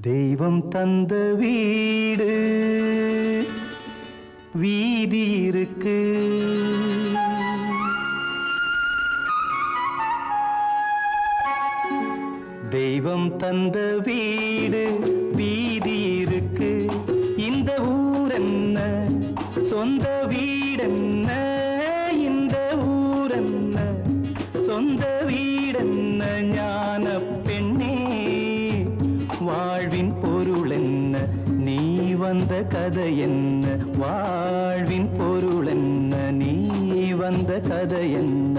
தெய்வம் தந்த வீடு வீதி இருக்கு, தெய்வம் தந்த வீடு வீதி இருக்கு. இந்த ஊரென்ன சொந்த வீடென்ன, இந்த ஊரென்ன சொந்த வீடென்ன, ஞான பெண்ணே வாழ்வின் பொருள் என்ன, நீ வந்த கதை என்ன, வாழ்வின் பொருள் என்ன, நீ வந்த கதை என்ன.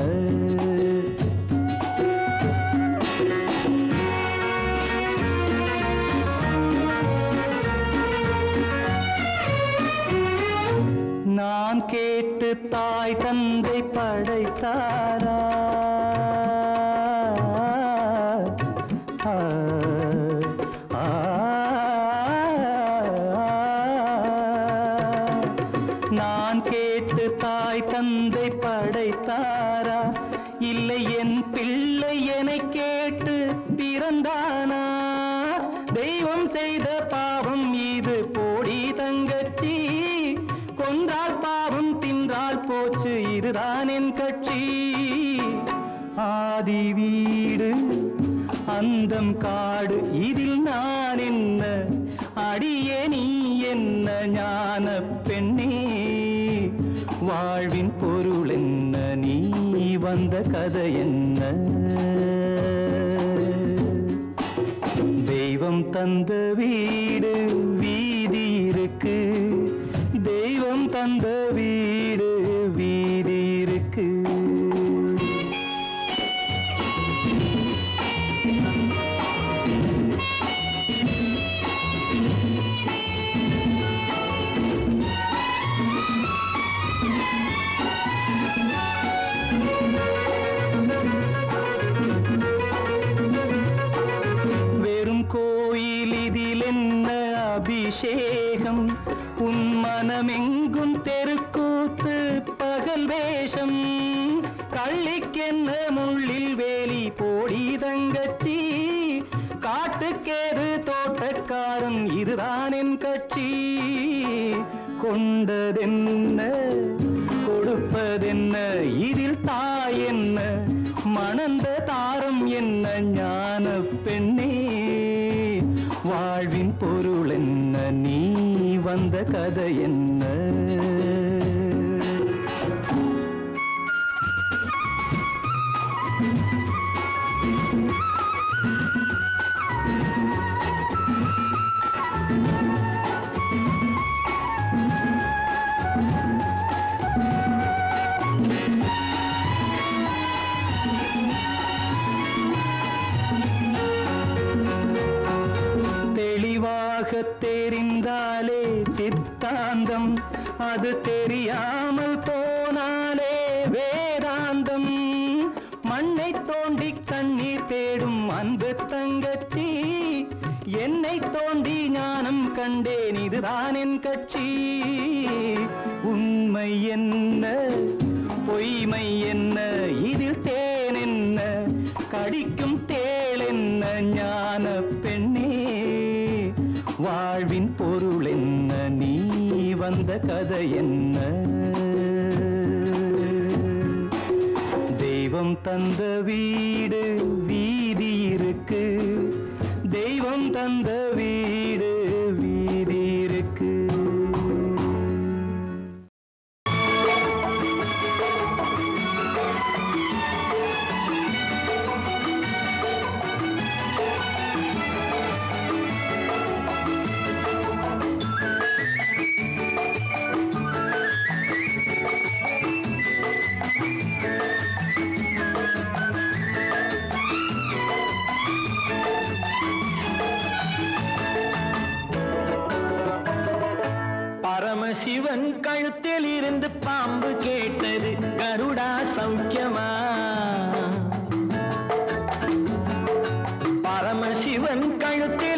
நான் கேட்டு தாய் தந்தை படைத்தாரா, நான் கேட்டு தாய் தந்தை படைத்தாரா, இல்லை என் பிள்ளை என்னை கேட்டு பிறந்தானா. தெய்வம் செய்த பாவம் இது போடி தங்கச்சி, கொன்றால் பாவம் தின்றால் போச்சு இதுதான் என் கட்சி. ஆதி வீடு அந்தம் காடு இதில் நான் என்ன, அடியே நீ என்ன ஞான பெண்ணே வாழ்வின் பொருள் என்ன, நீ வந்த கதை என்ன. தெய்வம் தந்த வீடு வீதி இருக்கு, தெய்வம் தந்த வீடு வீதி இருக்கு. வெறும் கோயில் இதில் என்ன அபிஷேகம், உன் மனமெங்கும் தெருக்கூத்து பகல் வேஷம். கள்ளிக்கென்ன முள்ளில் வேலி போடி தங்கச்சி, காட்டுக்கேது தோட்டக்காரன் இதுதான் என் கட்சி. கொண்டதென்ன கொடுப்பதென்ன இதில் தாய் என்ன, மணந்த தாரம் என்ன ஞான பெண்ணே வாழ்வின் பொருள் என்ன, நீ வந்த கதை என்ன. தெளிவாக தெரிந்தாலே சித்தாந்தம், அது தெரியாமல் போனாலே வேதாந்தம். மண்ணை தோண்டி கண்ணீர் தேடும் அன்பு தங்கச்சி, என்னை தோண்டி ஞானம் கண்டேன் இதுதான் என் கட்சி. உண்மை என்ன பொய்மை என்ன இதில் தேன் என்ன, கடிக்கும் தேள் என்ன ஞான பெண்ணே வாழ்வின் பொருள் என்ன, நீ வந்த கதை என்ன. தெய்வம் தந்த வீடு வீதி இருக்கு, தெய்வம் தந்த வீடு வீதி இருக்கு. பரமசிவன் கழுத்தில் இருந்து பாம்பு கேட்டது, கருடா சௌக்கியமா. பரமசிவன் கழுத்தில்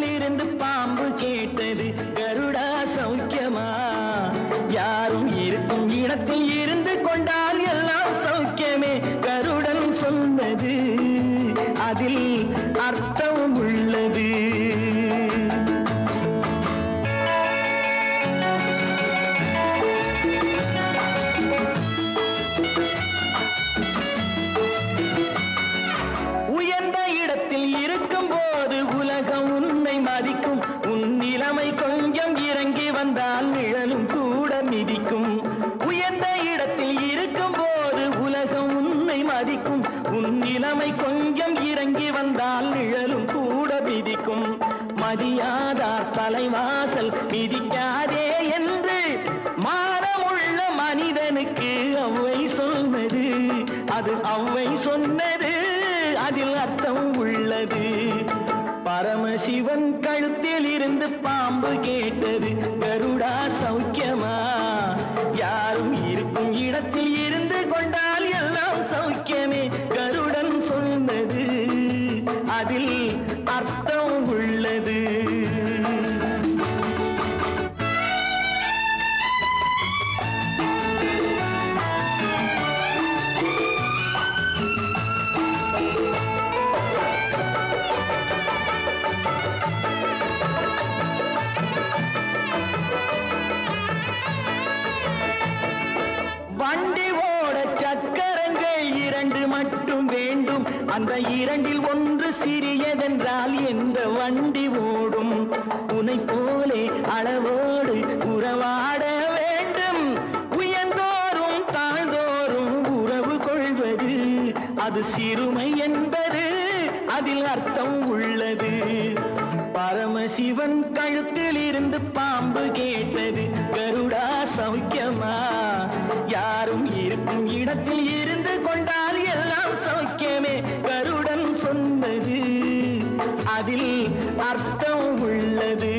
மதிக்கும் உன் நிலைமை கொஞ்சம் இறங்கி வந்தால் நிழலும் கூட மிதிக்கும் உயர்ந்த இடத்தில் இருக்கும் போது உலகம் உன்னை மதிக்கும் உன் நிலைமை கொஞ்சம் இறங்கி வந்தால் நிழலும் கூட மிதிக்கும் மதியாதார் தலைவாசல் மிதிக்காதே என்று மானமுள்ள மனிதனுக்கு அவ்வை சொன்னது அது அவ்வை சொன்னது அதில் அர்த்தம் உள்ளது பரமசிவன் கழுத்தில் இருந்து பாம்பு கேட்டது கருடா சௌக்கியமா யாரும் இருக்கும் இடத்தில் இருந்து கொண்டால் எல்லாம் சௌக்கியமே கருடன் சொன்னது அதில் அர்த்தம் உள்ளது வண்டி ஓட சக்கரங்கள் இரண்டு மட்டும் வேண்டும் அந்த இரண்டில் ஒன்று சிறியதென்றால் எந்த வண்டி ஓடும் உன்னை போலே அளவோடு உறவாட வேண்டும் உயர்ந்தோறும் தாழ்ந்தோறும் உறவு கொள்வது அது சிறுமை என்பது அதில் அர்த்தம் உள்ளது பரமசிவன் கழுத்தில் இருந்து பாம்பு கேட்டது கருடா சௌக்கியமா யாரும் இருக்கும் இடத்தில் இருந்து கொண்டால் எல்லாம் சௌக்கியமே கருடன் சொன்னது அதில் அர்த்தம் உள்ளது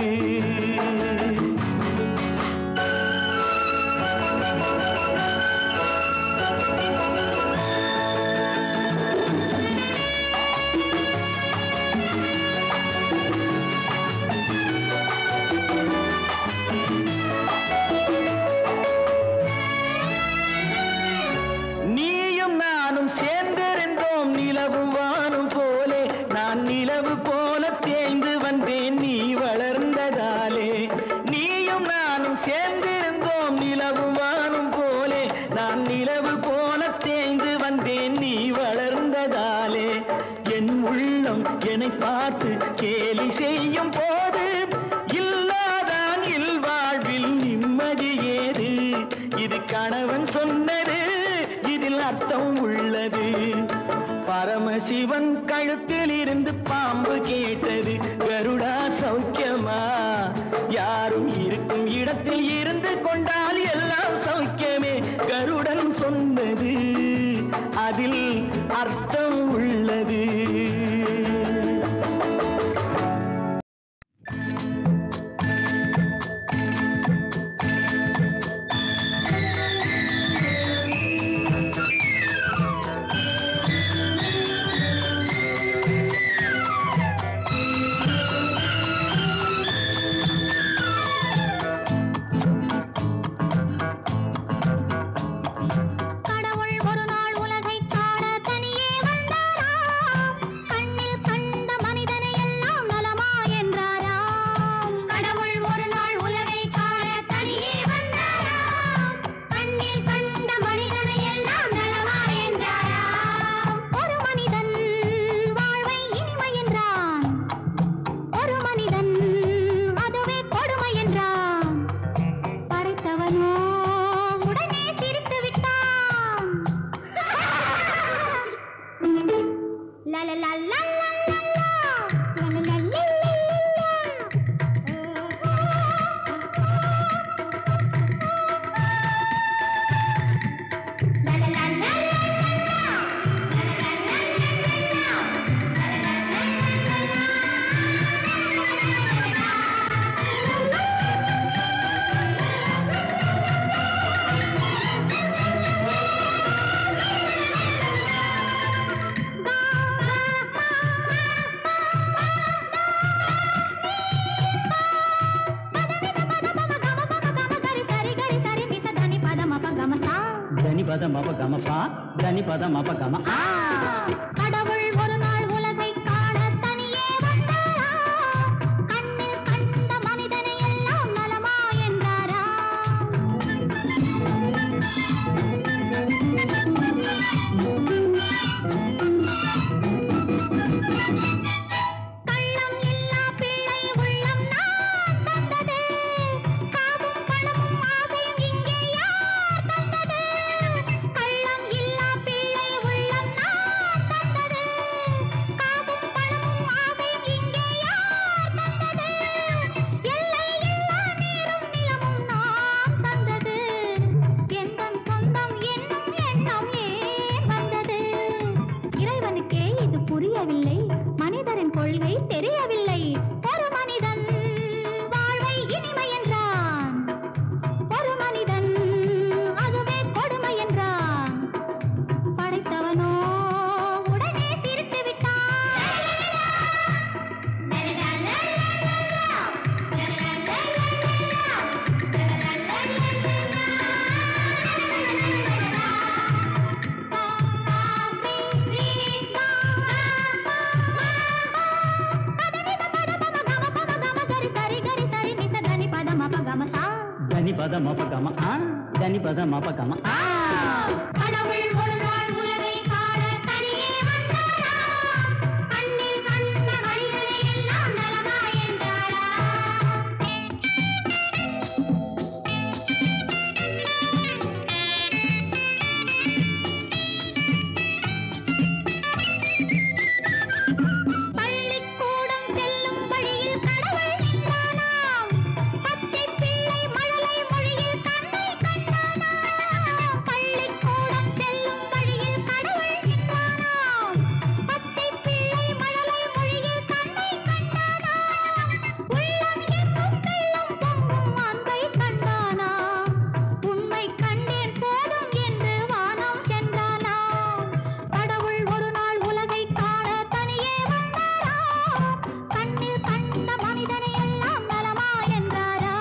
நிலவு போல தேய்ந்து வந்தேன் நீ வளர்ந்ததாலே நீயும் நானும் சேர்ந்திருந்தோம் நிலவும் வானும் போலே நான் நிலவு போல தேய்ந்து வந்தேன் நீ வளர்ந்ததாலே என் உள்ளம் என்னை பார்த்து கேலி செய்யும் போது இல்லாதான் இல்வாழ்வில் நிம்மதி ஏது இது கணவன் சொன்னது இதில் அர்த்தம் உள்ளது பரமசிவன் கழுத்தில் இருந்து பாம்பு கேட்டது கருடா சௌக்கியமா யாரும் இருக்கும் இடத்தில் இருந்து கொண்டால் எல்லாம் சௌக்கியமே கருடன் சொன்னது அதில் அர்த்தம் உள்ளது கடவுள் ஒரு நாள் உலகை காண தனியே வந்தாரா கண்ணில் கண்ட மனிதனை எல்லாம் நலமா என்றாரா கள்ளம் இல்லா பிள்ளை பத மபகம தனி பத மபகம கடவுள் ஒரு நாள் உலகை காண தனியே வந்தாரா கண்ணில் கண்ட வழிகளை எல்லாம் நலமா என்றாரா பள்ளிக்கூடம் செல்லும் வழியில் கடவுள் நின்றானாம் பச்சை பிள்ளை மழலை மொழியில் கண்ணை கண்டானாம் பள்ளிக்கூடம் செல்லும் வழியில் கடவுள் நின்றானாம் பச்சை பிள்ளை மழலை மொழியில் கண்ணை கண்டானாம் உள்ளம் எங்கும் வெள்ளம் பொங்கும் அன்பை கண்டானாம் உண்மை கண்டேன் போதும் என்று வானம் சென்றானாம் கடவுள் ஒரு நாள் உலகை காண தனியே வந்தாராம் கண்ணில் கண்ட மனிதனை எல்லாம் நலமா என்றாரா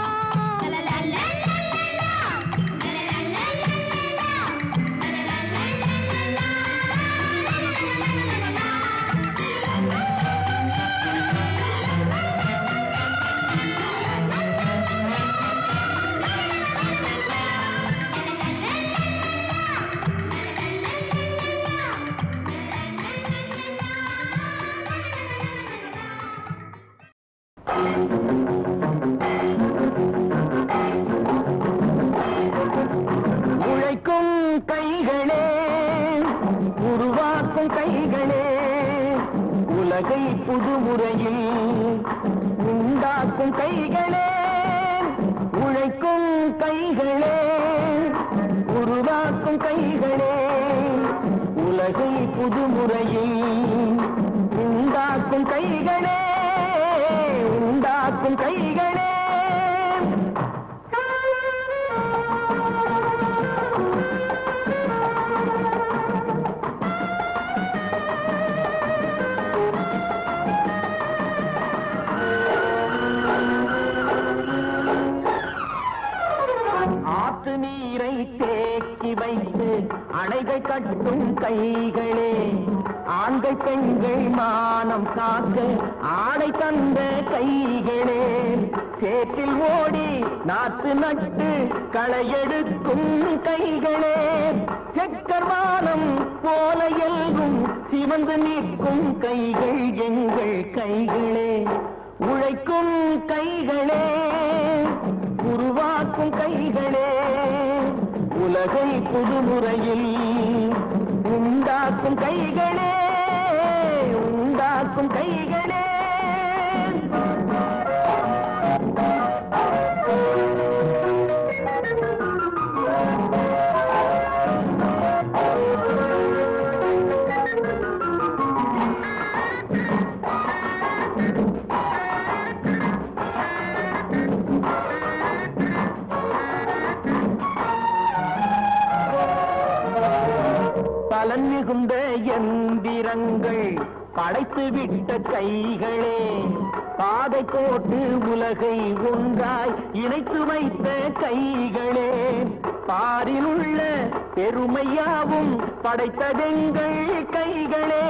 உழைக்கும் கைகளே உருவாக்கும் கைகளே உலகை புது முறையில் உண்டாக்கும் கைகளே உழைக்கும் கைகளே உருவாக்கும் கைகளே உலகை புது முறையில் உண்டாக்கும் கைகளே உண்டாக்கும் கைகளே ஆற்று நீரை தேக்கி வைத்து அணைகள் கட்டும் கைகளே ஆண்கள் பெண்கள் மானம் காக்க ஆடை தந்த கைகளே சேற்றில் ஓடி நாற்று நட்டு களையெடுக்கும் கைகளே செக்கர்வானம் போல எல்கும் சிவந்து நிற்கும் கைகள் எங்கள் கைகளே உழைக்கும் கைகளே உருவாக்கும் கைகளே உலகை புதுமுறையில் உண்டாக்கும் கைகளே உண்டாக்கும் கைகளே பலன் மிகுந்த எந்திரங்கள் படைத்து விட்ட கைகளே பாதை போட்டு உலகை ஒன்றாய் இணைத்து வைத்த கைகளே பாரில் உள்ள பெருமையாவும் படைத்ததெங்கள் கைகளே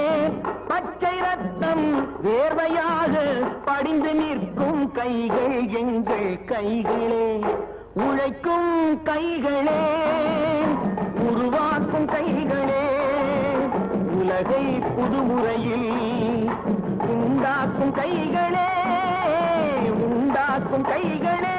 பச்சை ரத்தம் வேர்வையாக படிந்து நிற்கும் கைகள் எங்கள் கைகளே உழைக்கும் கைகளே உருவாக்கும் கைகளே உலகை புதுமுறையில் உண்டாக்கும் கைகளே உண்டாக்கும் கைகளே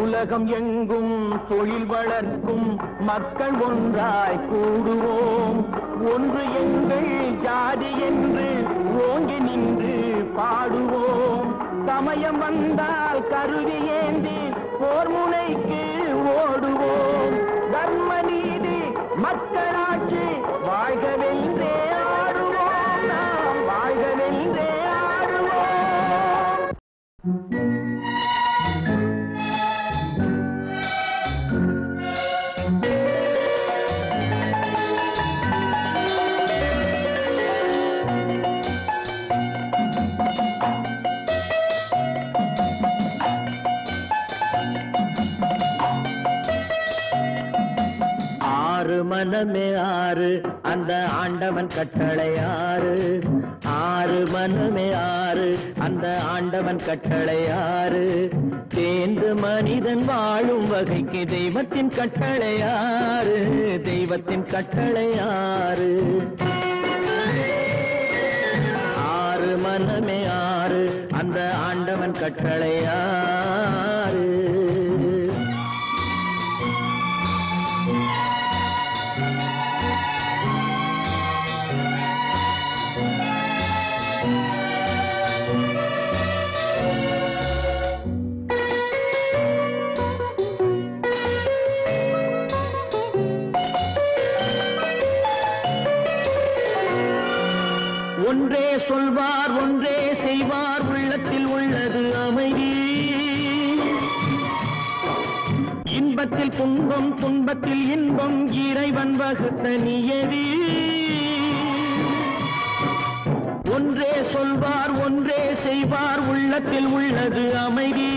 உலகம் எங்கும் தொழில் வளர்க்கும் மக்கள் ஒன்றாய் கூடுவோம் ஒன்று எங்கள் ஜாதி என்று ஓங்கி நின்று பாடுவோம் சமயம் வந்தால் கருவி ஏந்தி போர் முனைக்கு ஓடுவோம் தர்ம நீதி மக்களாட்சி வாழ்கவென்றே ஆடுவோம் நாம் வாழ்கவென்றே ஆடுவோம். அந்த ஆண்டவன் கட்டளை ஆறு. ஆறு மனமே ஆறு, அந்த ஆண்டவன் கட்டளை ஆறு. தேர்ந்து மனிதன் வாழும் வகைக்கு தெய்வத்தின் கட்டளை ஆறு. தெய்வத்தின் கட்டளை ஆறு. ஆறு மனமே ஆறு, அந்த ஆண்டவன் கட்டளை ஆறு. ஒன்றே சொல்வார் ஒன்றே செய்வார், உள்ளத்தில் உள்ளது அமைதி. இன்பத்தில் துன்பம் துன்பத்தில் இன்பம், இறைவன் வகுத்த நியதி. ஒன்றே சொல்வார் ஒன்றே செய்வார், உள்ளத்தில் உள்ளது அமைதி.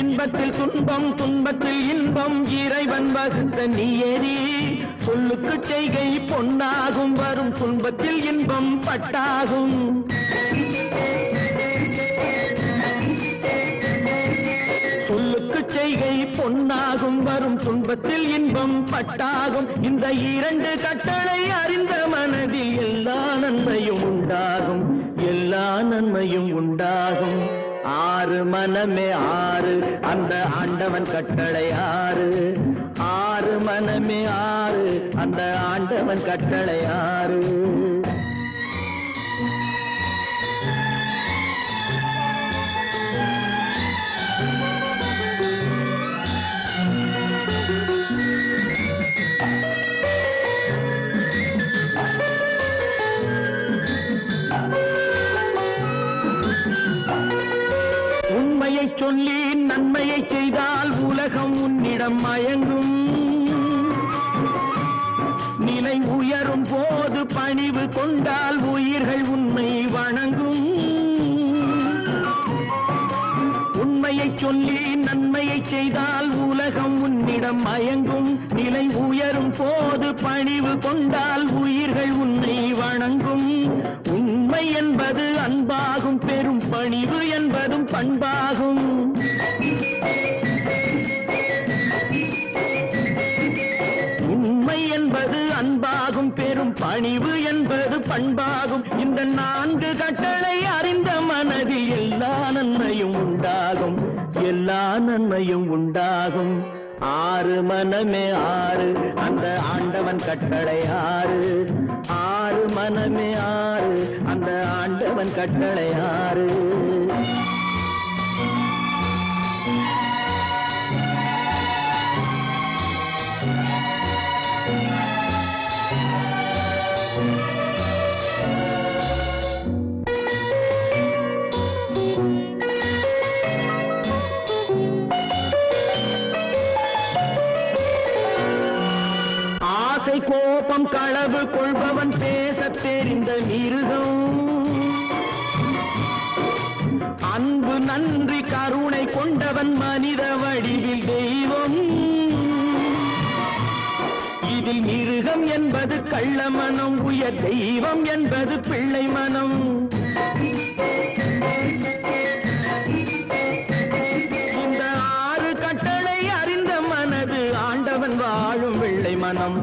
இன்பத்தில் துன்பம் துன்பத்தில் இன்பம், இறைவன் வகுத்த நியதி. சொல்லுக்கு செய்கை பொன்னாகும், வரும் துன்பத்தில் இன்பம் பட்டாகும். சொல்லுக்கு செய்கை பொன்னாகும், வரும் துன்பத்தில் இன்பம் பட்டாகும். இந்த இரண்டு கட்டளை அறிந்த மனதில் எல்லா நன்மையும் உண்டாகும். எல்லா நன்மையும் உண்டாகும். ஆறு மனமே ஆறு, அந்த ஆண்டவன் கட்டளை ஆறு. ஆறு மனமே ஆறு, அந்த ஆண்டவன் கட்டளை ஆறு. உண்மையை சொல்லி நன்மையை செய்தால் உலகம் உன்னிடம் மயங்கும். நிலை உயரும் போது பணிவு கொண்டால் உயிர்கள் உன்னை வணங்கும். உண்மையை சொல்லி நன்மையை செய்தால் உலகம் உன்னிடம் மயங்கும். நிலை உயரும் போது பணிவு கொண்டால் உயிர்கள் உன்னை வணங்கும். உண்மை என்பது அன்பாகும், பெரும் பணிவு என்பதும் பண்பாகும். உண்மை என்பது அன்பாகும், பெரும் பணிவு என்பது பண்பாகும். இந்த நான்கு கட்டளை அறிந்த மனதில் எல்லா நன்மையும் உண்டாகும். எல்லா நன்மையும் உண்டாகும். ஆறு மனமே ஆறு, அந்த ஆண்டவன் கட்டளை ஆறு. ஆறு மனமே ஆறு, அந்த ஆண்டவன் கட்டளை ஆறு. ஆசை கோபம் களவு கொள்பவன் பேசத் தெரிந்த மிருகம். அன்பு நன்றி கருணை கொண்டவன் மனித வடிவில் தெய்வம். இதில் மிருகம் என்பது கள்ள மனம், உயர் தெய்வம் என்பது பிள்ளை மனம். இந்த ஆறு கட்டளை அறிந்த மனது ஆண்டவன் வாழும் வெள்ளை மனம்.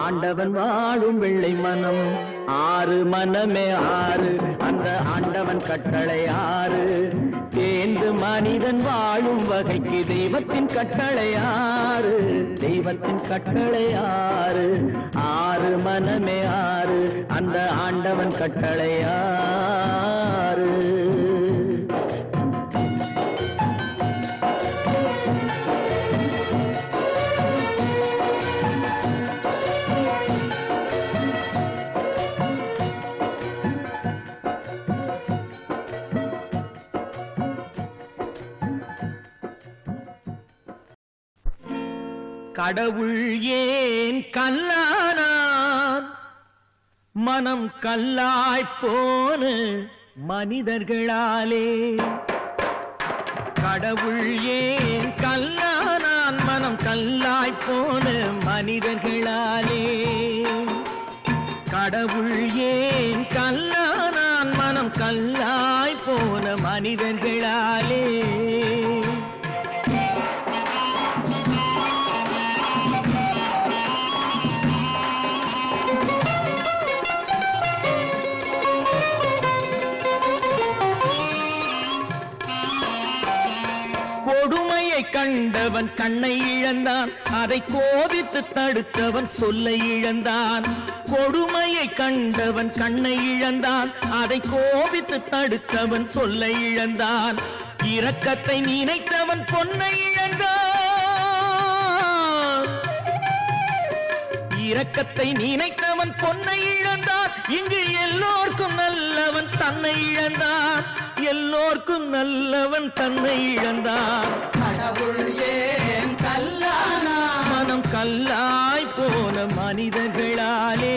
ஆண்டவன் வாழும் வெள்ளை மனம். ஆறு மனமே ஆறு, அந்த ஆண்டவன் கட்டளை ஆறு. தேர்ந்து மனிதன் வாழும் வகைக்கு தெய்வத்தின் கட்டளை ஆறு. தெய்வத்தின் கட்டளை ஆறு. ஆறு மனமே ஆறு, அந்த ஆண்டவன் கட்டளை ஆறு. கடவுள் ஏன் கல்லானான்? மனம் கல்லாய்ப்போன மனிதர்களாலே. கடவுள் ஏன் கல்லானான்? மனம் கல்லாய்ப்போன மனிதர்களாலே. கடவுள் ஏன் கல்லானான் மனம் கல்லாய் போன மனிதர்களாலே கொடுமையை கண்டவன் கண்ணை இழந்தான் அதை கோபித்து தடுத்தவன் சொல்லை இழந்தான் கொடுமையை கண்டவன் கண்ணை இழந்தான் அதை கோபித்து தடுத்தவன் சொல்லை இழந்தான் இரக்கத்தை நினைத்தவன் பொன்னை இழந்தான் இரக்கத்தை நினைத்தவன் பொன்னை இழந்தான் இங்கு எல்லோர்க்கும் நல்லவன் தன்னை இழந்தான் எல்லோர்க்கும் நல்லவன் தன்னை இழந்தான் கடவுள் ஏன் கல்லானா மனம் கல்லாய் போன மனிதர்களாலே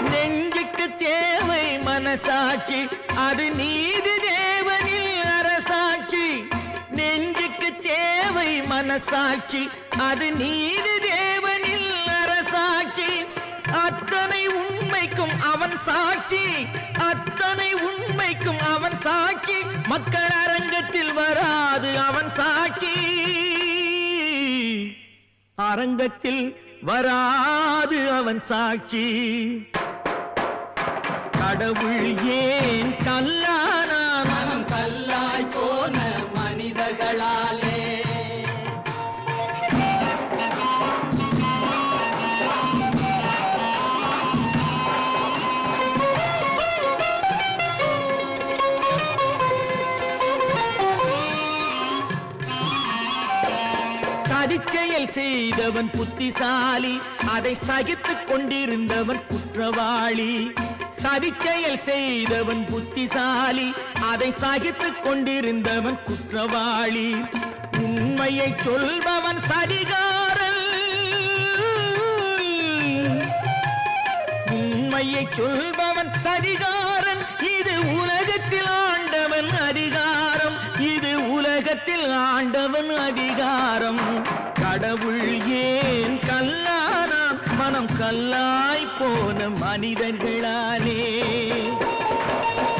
நெஞ்சுக்கு தேவை மனசாட்சி அது நீதி தேவனில் அரசாட்சி நெஞ்சுக்கு தேவை மனசாட்சி அது நீதி தேவனில் அரசாட்சி அத்தனை உண்மைக்கும் அவன் சாட்சி அத்தனை உண்மைக்கும் அவன் சாட்சி மக்கள் அரங்கத்தில் வராது அவன் சாட்சி அரங்கத்தில் வராது அவன் சாட்சி கடவுள் ஏன் கல்லானான் மனம் கல்லாய் போன மனிதர்களாலே சதிச்செயல் செய்தவன் புத்திசாலி அதை சகித்துக் கொண்டிருந்தவன் குற்றவாளி சதிச்செயல் செய்தவன் புத்திசாலி அதை சகித்துக் கொண்டிருந்தவன் குற்றவாளி உண்மையை சொல்பவன் சதிகாரன் உண்மையை சொல்பவன் சதிகாரன் இது உலகத்தில் ஆண்டவன் அதிகாரம் இது உலகத்தில் ஆண்டவன் அதிகாரம் கடவுள் ஏன் கல்லானான் மனம் கல்லாய் போன மனிதர்களாலே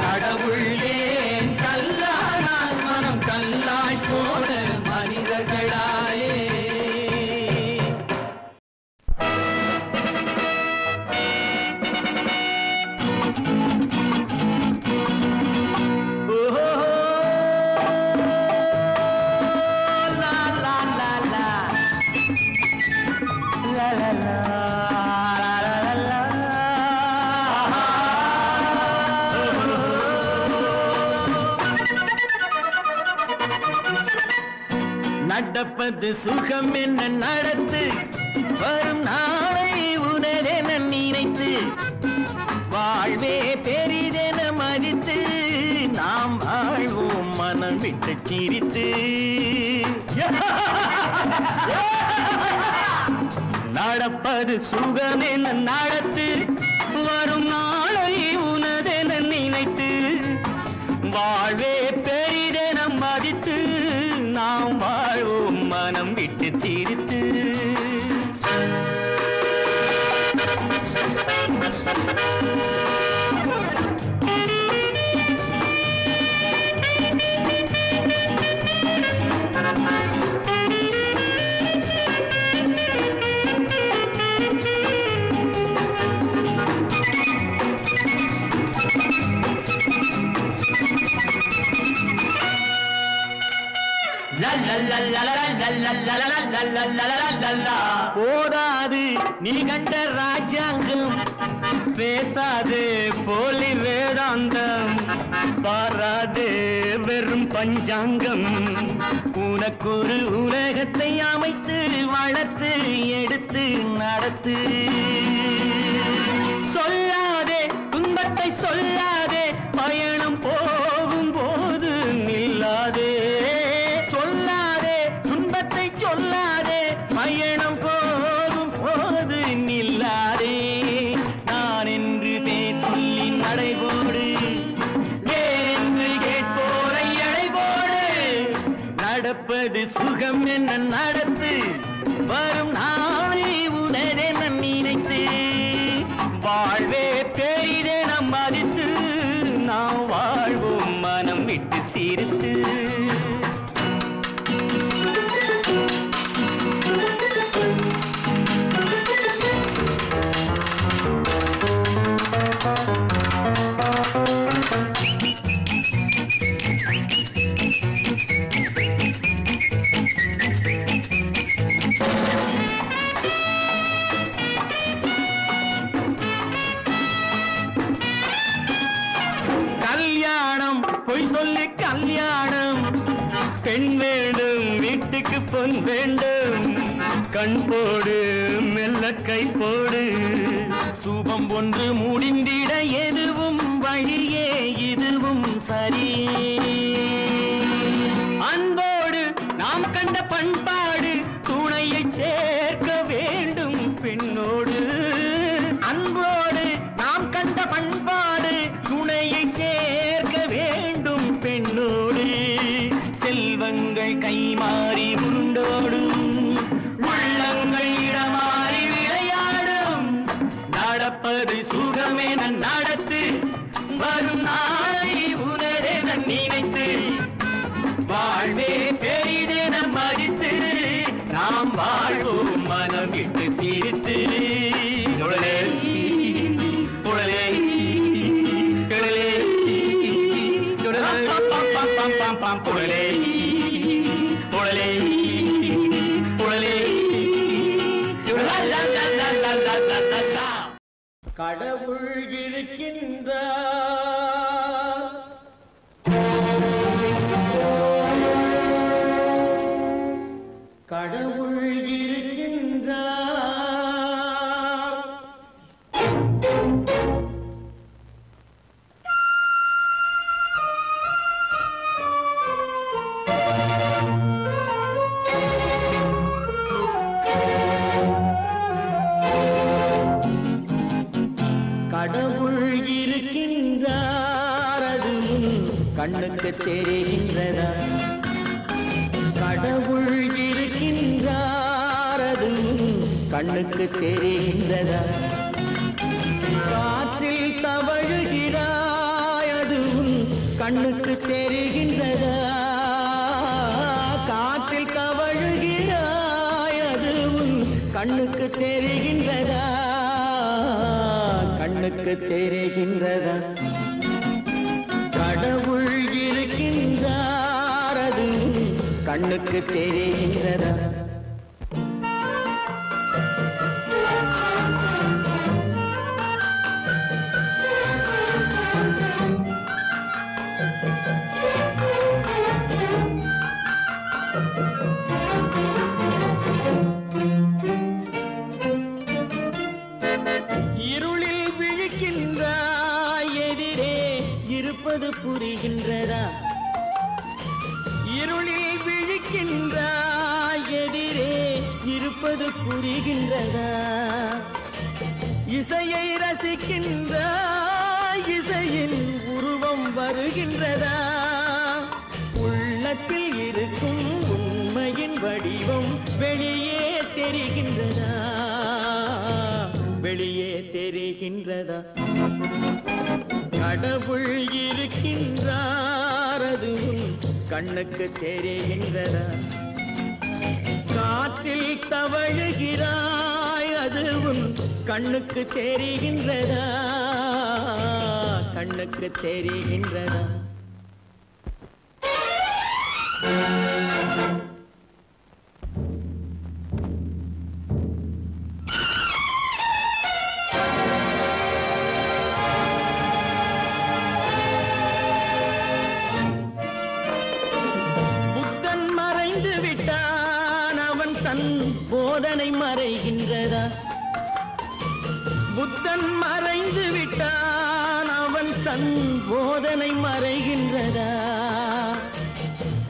கடவுள் ஏன் கல்லானா மனம் கல்லாய் போன மனிதர்களாலே நடப்பது சுகம் என்ன நடத்து வரும் நாளை உணரென நினைத்து வாழ்வே பெரிதென மதித்து நாம் வாழ்வோம் மனம் விட்டு சிரித்து நடப்பது சுகம் என்ன நடத்து வரும் நாளை உனதென நினைத்து வாழ்வே பெரிதென மதித்து நாம் வாழ்வோம் மனம் விட்டு சிரித்து போதாது நீ கண்ட ராஜாங்கம் பேசாது போலி வேதாந்தம் பாராது வெறும் பஞ்சாங்கம் உனக்கொரு உலகத்தை அமைத்து வளர்த்து எடுத்து நடத்து சொல்லாதே துன்பத்தை சொல்லாதே பயணம் போகும் போது நில்லாதே சொல்லாதே துன்பத்தை சொல்லாதே பயணம் போகும் போது நில்லாதே நடப்பது சுகம் என்ன நடத்து வரும் நாளை உணரென நினைத்து வாழ்வே பெரிதென மதித்து நாம் வாழ்வோம் மனம் விட்டு சிரித்து பொய் சொல்லி கல்யாணம் பெண் வேண்டும் வீட்டுக்கு பொன் வேண்டும் கண் போடு மெல்ல கை போடு சுபம் ஒன்று முடிந்திட எதுவும் வழியே இதுவும் சரியே அன்போடு நாம் கண்ட பண்பாடு துணையை சேர்க்க வேண்டும் பெண்ணோடு அன்போடு நாம் கண்ட பண்பாடு துணையை சேர்க்க வேண்டும் பெண்ணோடு செல்வங்கள் கைமாறி உருண்டோடும் உள்ளங்கள் இடமாறி விளையாடும் நடப்பது சுகமென நடத்து வரும் நாளை உணரென நினைத்து வாழ்வே பெரிதென மதித்து நாம் வாழ்வோம் மனம் விட்டு சிரித்து உடலே உடலே உடலே உடலே உடலே உடலே கடவுள் இருக்கின்றார் கடவுள் இருக்கின்றார் கடவுள் இருக்கின்றார் அது கண்ணுக்கு தெரிகின்றதா கடவுள் இருக்கின்றார் அது கண்ணுக்கு தெரிகின்றதா காற்றில் தவழுகிறாய் அது கண்ணுக்கு தெரிகின்றதா காற்றில் தவழுகிறாய் அது கண்ணுக்கு தெரிகின்றதா கண்ணுக்கு தெரிகின்றதா கடவுள் இருக்கின்றார் அது கண்ணுக்கு தெரிகின்றதா புரிகின்றதா இருளில் விழிக்கின்றாய் எதிரே இருப்பது புரிகின்றதா இசையை ரசிக்கின்றாய் இசையின் உருவம் வருகின்றதா உள்ளத்தில் இருக்கும் உண்மையின் வடிவம் வெளியே தெரிகின்றதா வெளியே தெரிகின்றதா கடவுள் இருக்கின்றார் அது கண்ணுக்கு தெரிகின்றதா காற்றில் தவழுகிறாய் அது கண்ணுக்கு தெரிகின்றதா கண்ணுக்கு தெரிகின்றதா போதனை மறைகின்றதா புத்தன் மறைந்து விட்டான் அவன் தன் போதனை மறைகின்றதா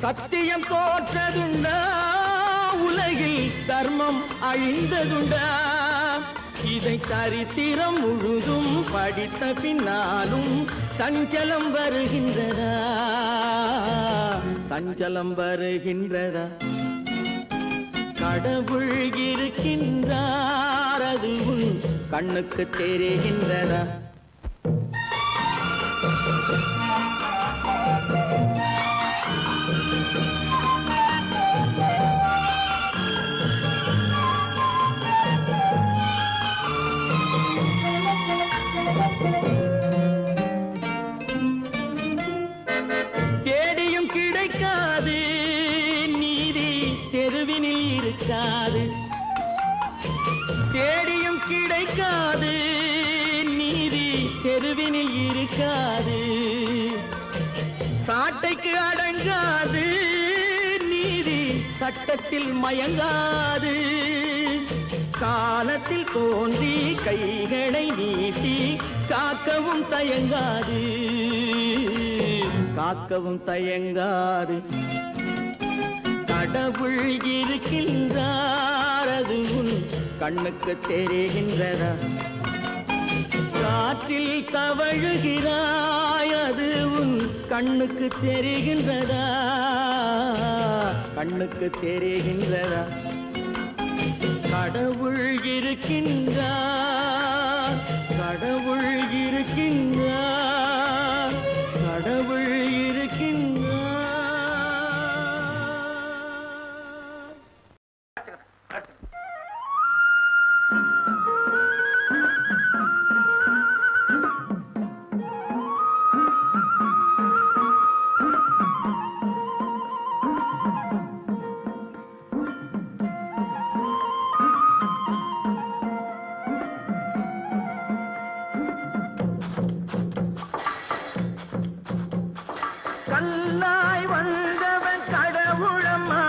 சத்தியம் தோற்றதுண்டா உலகில் தர்மம் அழிந்ததுண்டா இதை சரித்திரம் முழுதும் படித்த பின்னாலும் சஞ்சலம் வருகின்றதா சஞ்சலம் வருகின்றதா? கடவுள் இருக்கின்றார் அது உன் கண்ணுக்கு தெரிகின்றதா? தேடியும் கிடைக்காது நீதி தெருவினில் இருக்காது. தேடியும் கிடைக்காது நீதி தெருவினில் இருக்காது. சாட்டைக்கு அடங்காது நீதி சட்டத்தில் மயங்காது. காலத்தில் தோன்றி கைகளை நீட்டி காக்கவும் தயங்காது. காக்கவும் தயங்காது. கடவுள் இருக்கின்றார் அது உன் கண்ணுக்கு தெரிகின்றதா? காற்றில் தவழுகிறாய் அது உன் கண்ணுக்கு தெரிகின்றதா? கண்ணுக்கு தெரிகின்றதா? கடவுள் இருக்கின்றார். கடவுள் இருக்கின்றார். கடவுள் இருக்கின்றார். கல்லாய் வந்தவன் கடவுளம்மா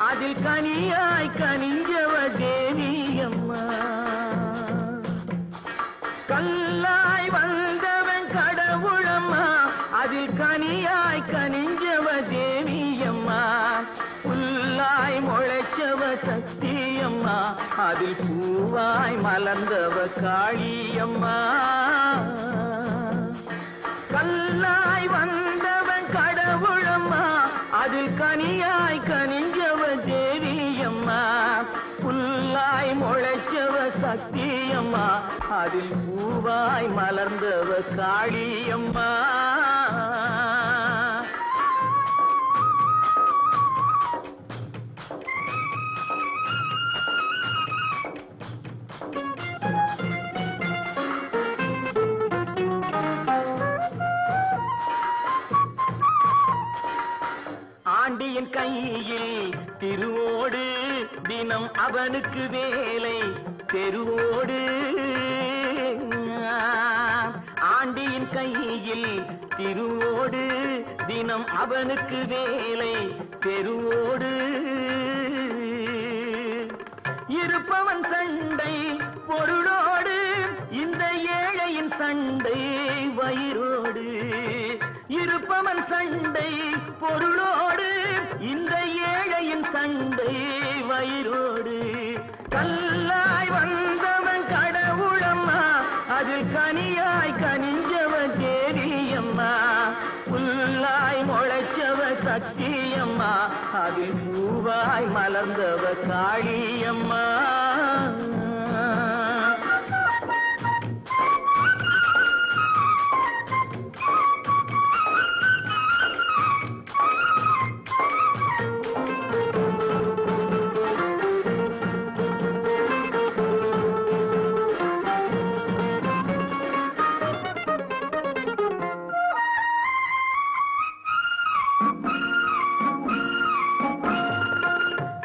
அதில் கனியாய் கனிஞ்சவ தேவியம்மா. கல்லாய் வந்தவன் கடவுளம்மா அதில் கனியாய் கனிஞ்சவ தேவியம்மா. புல்லாய் முளைச்சவ சக்தியம்மா அதில் பூவாய் மலர்ந்தவ காளியம்மா. கல்லாய் வந்தவன் கடவுளம்மா அதில் கனியாய் கனிஞ்சவ தேவியம்மா. புல்லாய் முளைச்சவ சக்தியம்மா அதில் பூவாய் மலர்ந்தவ காளியம்மா. ஆண்டியின் கையில் திருவோடு தினம் அவனுக்கு வேலை தெருவோடு. ஆண்டியின் கையில் திருவோடு தினம் அவனுக்கு வேலை தெருவோடு. இருப்பவன் சண்டை பொருளோடு இந்த ஏழையின் சண்டை வயிறோடு. இருப்பவன் சண்டை பொருளோடு இந்த ஏழையின் சண்டை வயிறோடு. கல்லாய் வந்தவன் கடவுளம்மா அதில் கனியாய் கனிஞ்சவ தேவியம்மா. புல்லாய் முளைச்சவ சக்தியம்மா அதில் பூவாய் மலர்ந்தவ காளியம்மா.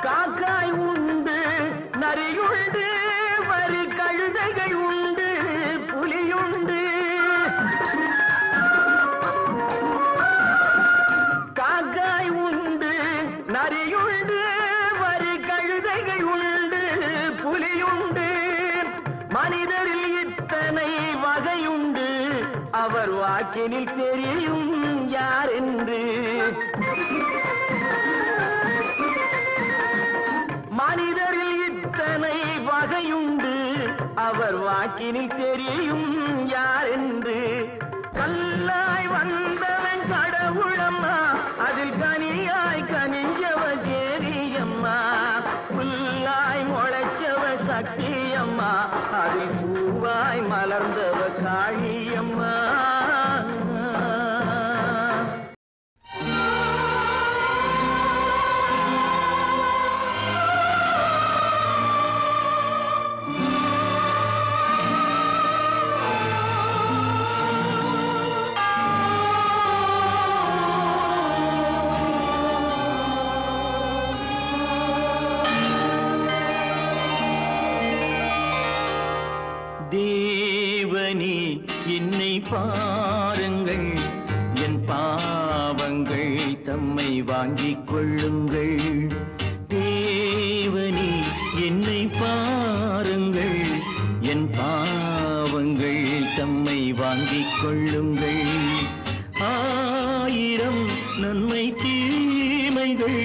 காக்காய் உண்டு நரியுண்டு வரி கழுதைகள் உண்டு புலியுண்டு. காக்காய் உண்டு நரியுண்டு வரி கழுதைகள் உண்டு புலியுண்டு. மனிதரில் இத்தனை வகையுண்டு அவர் வாக்கினில் தெரியும் யார் என்று. மனிதரில் இத்தனை வகையுண்டு அவர் வாக்கினில் தெரியும் யார் என்று. கல்லாய் வந்தவன் கடவுளம்மா அதில் கனியாய் புல்லாய் கனிஞ்சவ தேவியம்மா புல்லாய் முளைச்சவ சக்தியம்மா அதில் பூவாய் மலர்ந்தவ காளியம்மா தேவனே என்னை பாருங்கள் என் பாவங்கள் தம்மை வாங்கிக் கொள்ளுங்கள் தேவனே என்னை பாருங்கள் என் பாவங்கள் தம்மை வாங்கிக் கொள்ளுங்கள் ஆயிரம் நன்மை தீமைகள்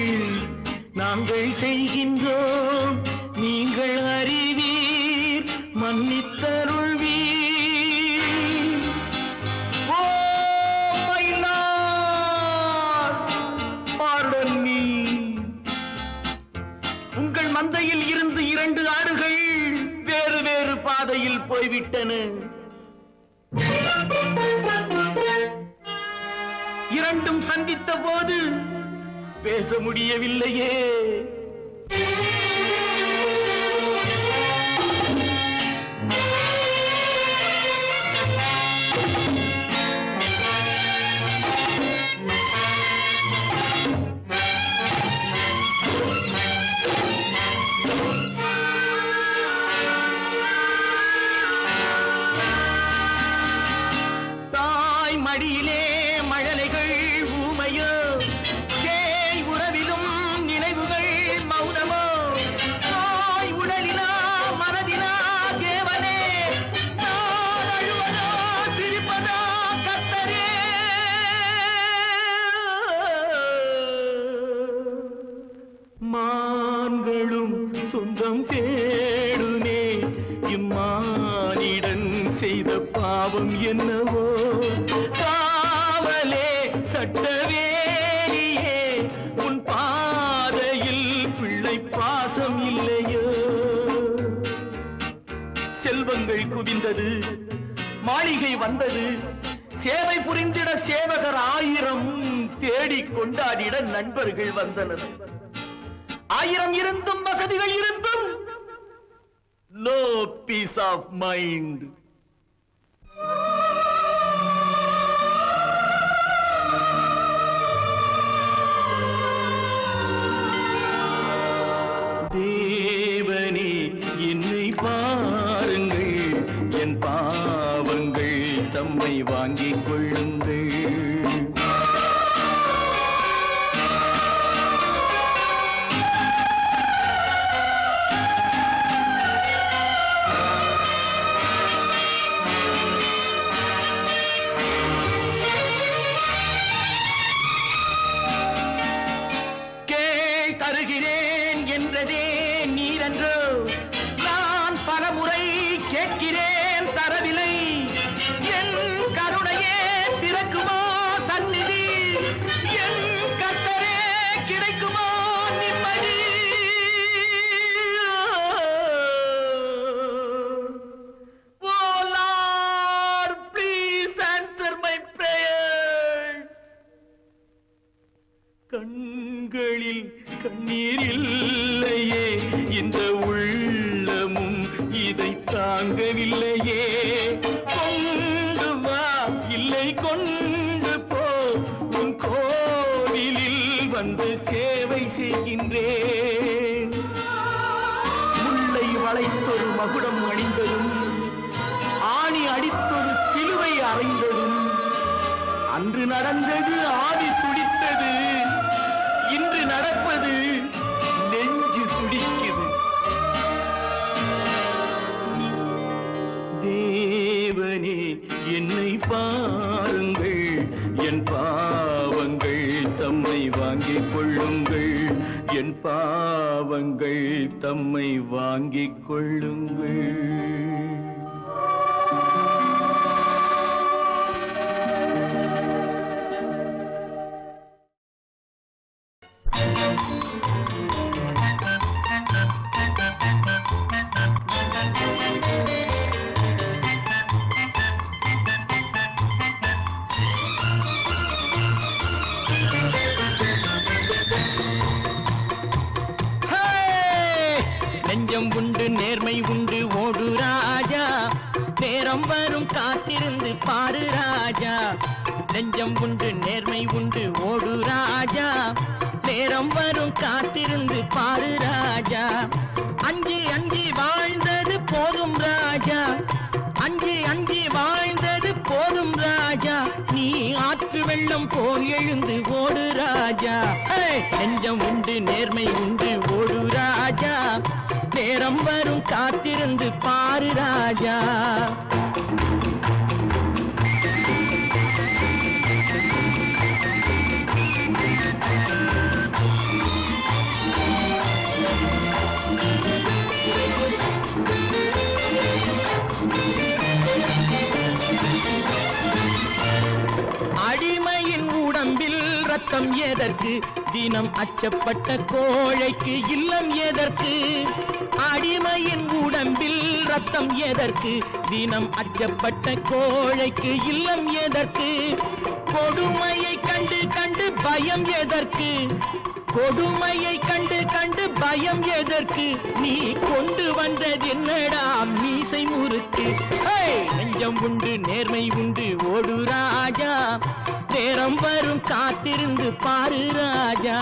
நாங்கள் செய்கின்றோம் நீங்கள் அறிவீர் மன்னித்தருள்வீர் O my Lord pardon me உங்கள் மந்தையில் இருந்து 2 ஆடுகள் வேறு வேறு பாதையில் போய்விட்டன இரண்டும் சந்தித்த போது பேச முடியவில்லையே தாய் மடியிலே மழலைகள் ஊமையோ சேய் உறவிலும் நினைவுகள் மௌனமோ தாய் உடலிலா மனதிலா தேவனே நான் அழுவதா சிரிப்பதா கர்த்தரே மான்களும் சொந்தம் தேடுனே இம்மானிடன் செய்த பாவம் என்னவோ காவலே சட்டவேலியே உன் பாதையில் பிள்ளை பாசம் இல்லையோ செல்வங்கள் குவிந்தது மாளிகை வந்தது சேவை புரிந்திட சேவகர் 1000 தேடி கொண்டாடிட நண்பர்கள் வந்தனர் 1000 இருந்தும் வசதிகள் இருந்தும் no peace of mind தேவனே என்னை பாருங்கள் என் பாவங்கள் தம்மை வாங்கிக் கொள்ளுங்கள் தருகிறேன் என்றதே நீரென்றோ நான் பலமுறை கேட்கிறேன் தரவில்லை என் கருணையே திறக்குமோ சந்நிதி என் கர்த்தரே கிடைக்குமோ நிம்மதி Oh Lord, please answer my prayers. கண்களில் கண்ணீர் இல்லையே இந்த உள்ளமும் இதை தாங்கவில்லையே கொண்டு வா இல்லை கொண்டு போ உன் கோவிலில் வந்து சேவை செய்கின்றேன் முல்லை வளைத்தொரு மகுடம் அணிந்ததும் ஆணி அடித்தொரு சிலுவை அறைந்ததும் அன்று நடந்தது ஆவி துடித்தது இன்று நடப்பது நெஞ்சு துடிக்குது தேவனே என்னை பாருங்கள் என் பாவங்கள் தம்மை வாங்கிக் கொள்ளுங்கள் என் பாவங்கள் தம்மை வாங்கிக் கொள்ளுங்கள் நெஞ்சம் உண்டு நேர்மை உண்டு ஓடு ராஜா, நேரம் வரும் காத்திருந்து பாரு ராஜா. நெஞ்சம் உண்டு நேர்மை உண்டு ஓடு ராஜா, நேரம் வரும் காத்திருந்து பாரு ராஜா. அஞ்சி அஞ்சி வாழ்ந்தது போதும் ராஜா, அஞ்சி அஞ்சி வாழ்ந்தது போதும் ராஜா. நீ ஆற்று வெள்ளம் போல் எழுந்து ஓடு ராஜா. நெஞ்சம் உண்டு நேர்மை உண்டு ஓடு ராஜா, நேரம் வரும் காத்திருந்து பாரு ராஜா. அடிமையின் உடம்பில் ரத்தம் எதற்கு, தினம் அச்சப்பட்ட கோழைக்கு இல்லம் எதற்கு. அடிமையின் உடம்பில் ரத்தம் எதற்கு, தினம் அச்சப்பட்ட கோழைக்கு இல்லம் எதற்கு. கொடுமையை கண்டு கண்டு பயம் எதற்கு, கொடுமையை கண்டு கண்டு பயம் எதற்கு. நீ கொண்டு வந்தது என்னடா மீசை முறுக்கு. நெஞ்சம் உண்டு நேர்மை உண்டு ஓடு ராஜா, நேரம் வரும் காத்திருந்து பாரு ராஜா.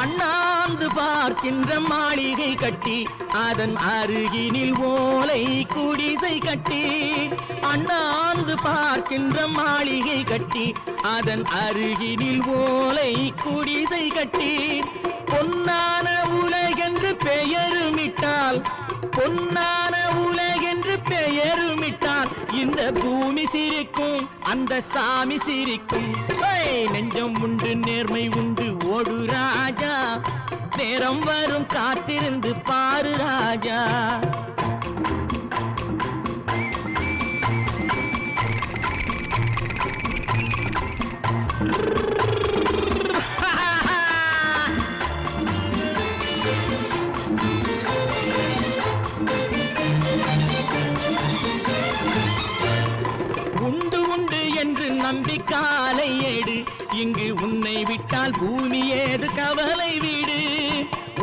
அண்ணாந்து பார்க்கின்ற மாளிகை கட்டி, அதன் அருகினில் ஓலை குடிசை கட்டி. அண்ணாந்து பார்க்கின்ற மாளிகை கட்டி, அதன் அருகினில் ஓலை குடிசை கட்டி. பொன்னான உலகென்று பெயருமிட்டால், பொன்னான உலகென்று பெயருமிட்டால் இந்த பூமி சிரிக்கும், அந்த சாமி சிரிக்கும். நெஞ்சம் உண்டு நேர்மை உண்டு ஓடு ராஜா, நேரம் வரும் காத்திருந்து பாரு ராஜா. உண்டு உண்டு என்று நம்பி காலை ஏடு, இங்கு உன்னை விட்டால் பூமி ஏது கவலை வீடு.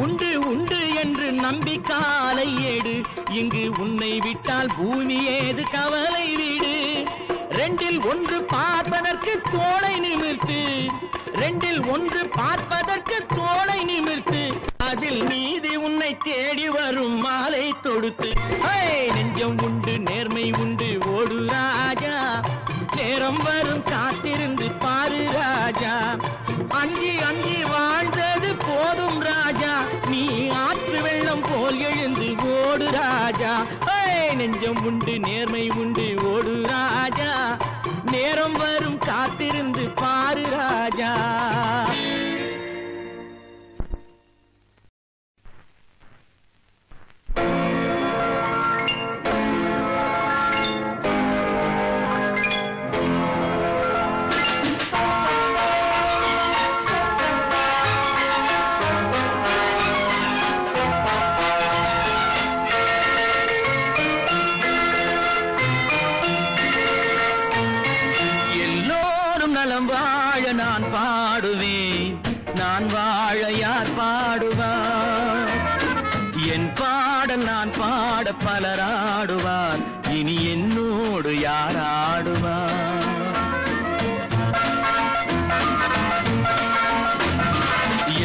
உண்டு உண்டு என்று நம்பி காலை ஏடு, இங்கு உன்னை விட்டால் பூமி ஏது கவலை வீடு. ரெண்டில் ஒன்று பார்ப்பதற்கு தோளை நிமிர்த்து, ரெண்டில் ஒன்று பார்ப்பதற்கு தோளை நிமிர்த்து. அதில் நீதி உன்னை தேடி வரும் மாலை தொடுத்து. நெஞ்சம் உண்டு நேர்மை உண்டு ஓடு ராஜா, நேரம் வரும் காத்திருந்து பாரு ராஜா. அஞ்சி அஞ்சி வாழ்ந்தது போதும் ராஜா, நீ ஆற்று வெள்ளம் போல் எழுந்து ஓடு ராஜா. நெஞ்சம் உண்டு நேர்மை உண்டு ஓடு ராஜா, நேரம் வரும் காத்திருந்து பாரு ராஜா. நான் பாடுவேன், நான் வாழ யார் பாடுவார்? என் பாடல் நான் பாட பலராடுவார், இனி என்னோடு யார் ஆடுவார்?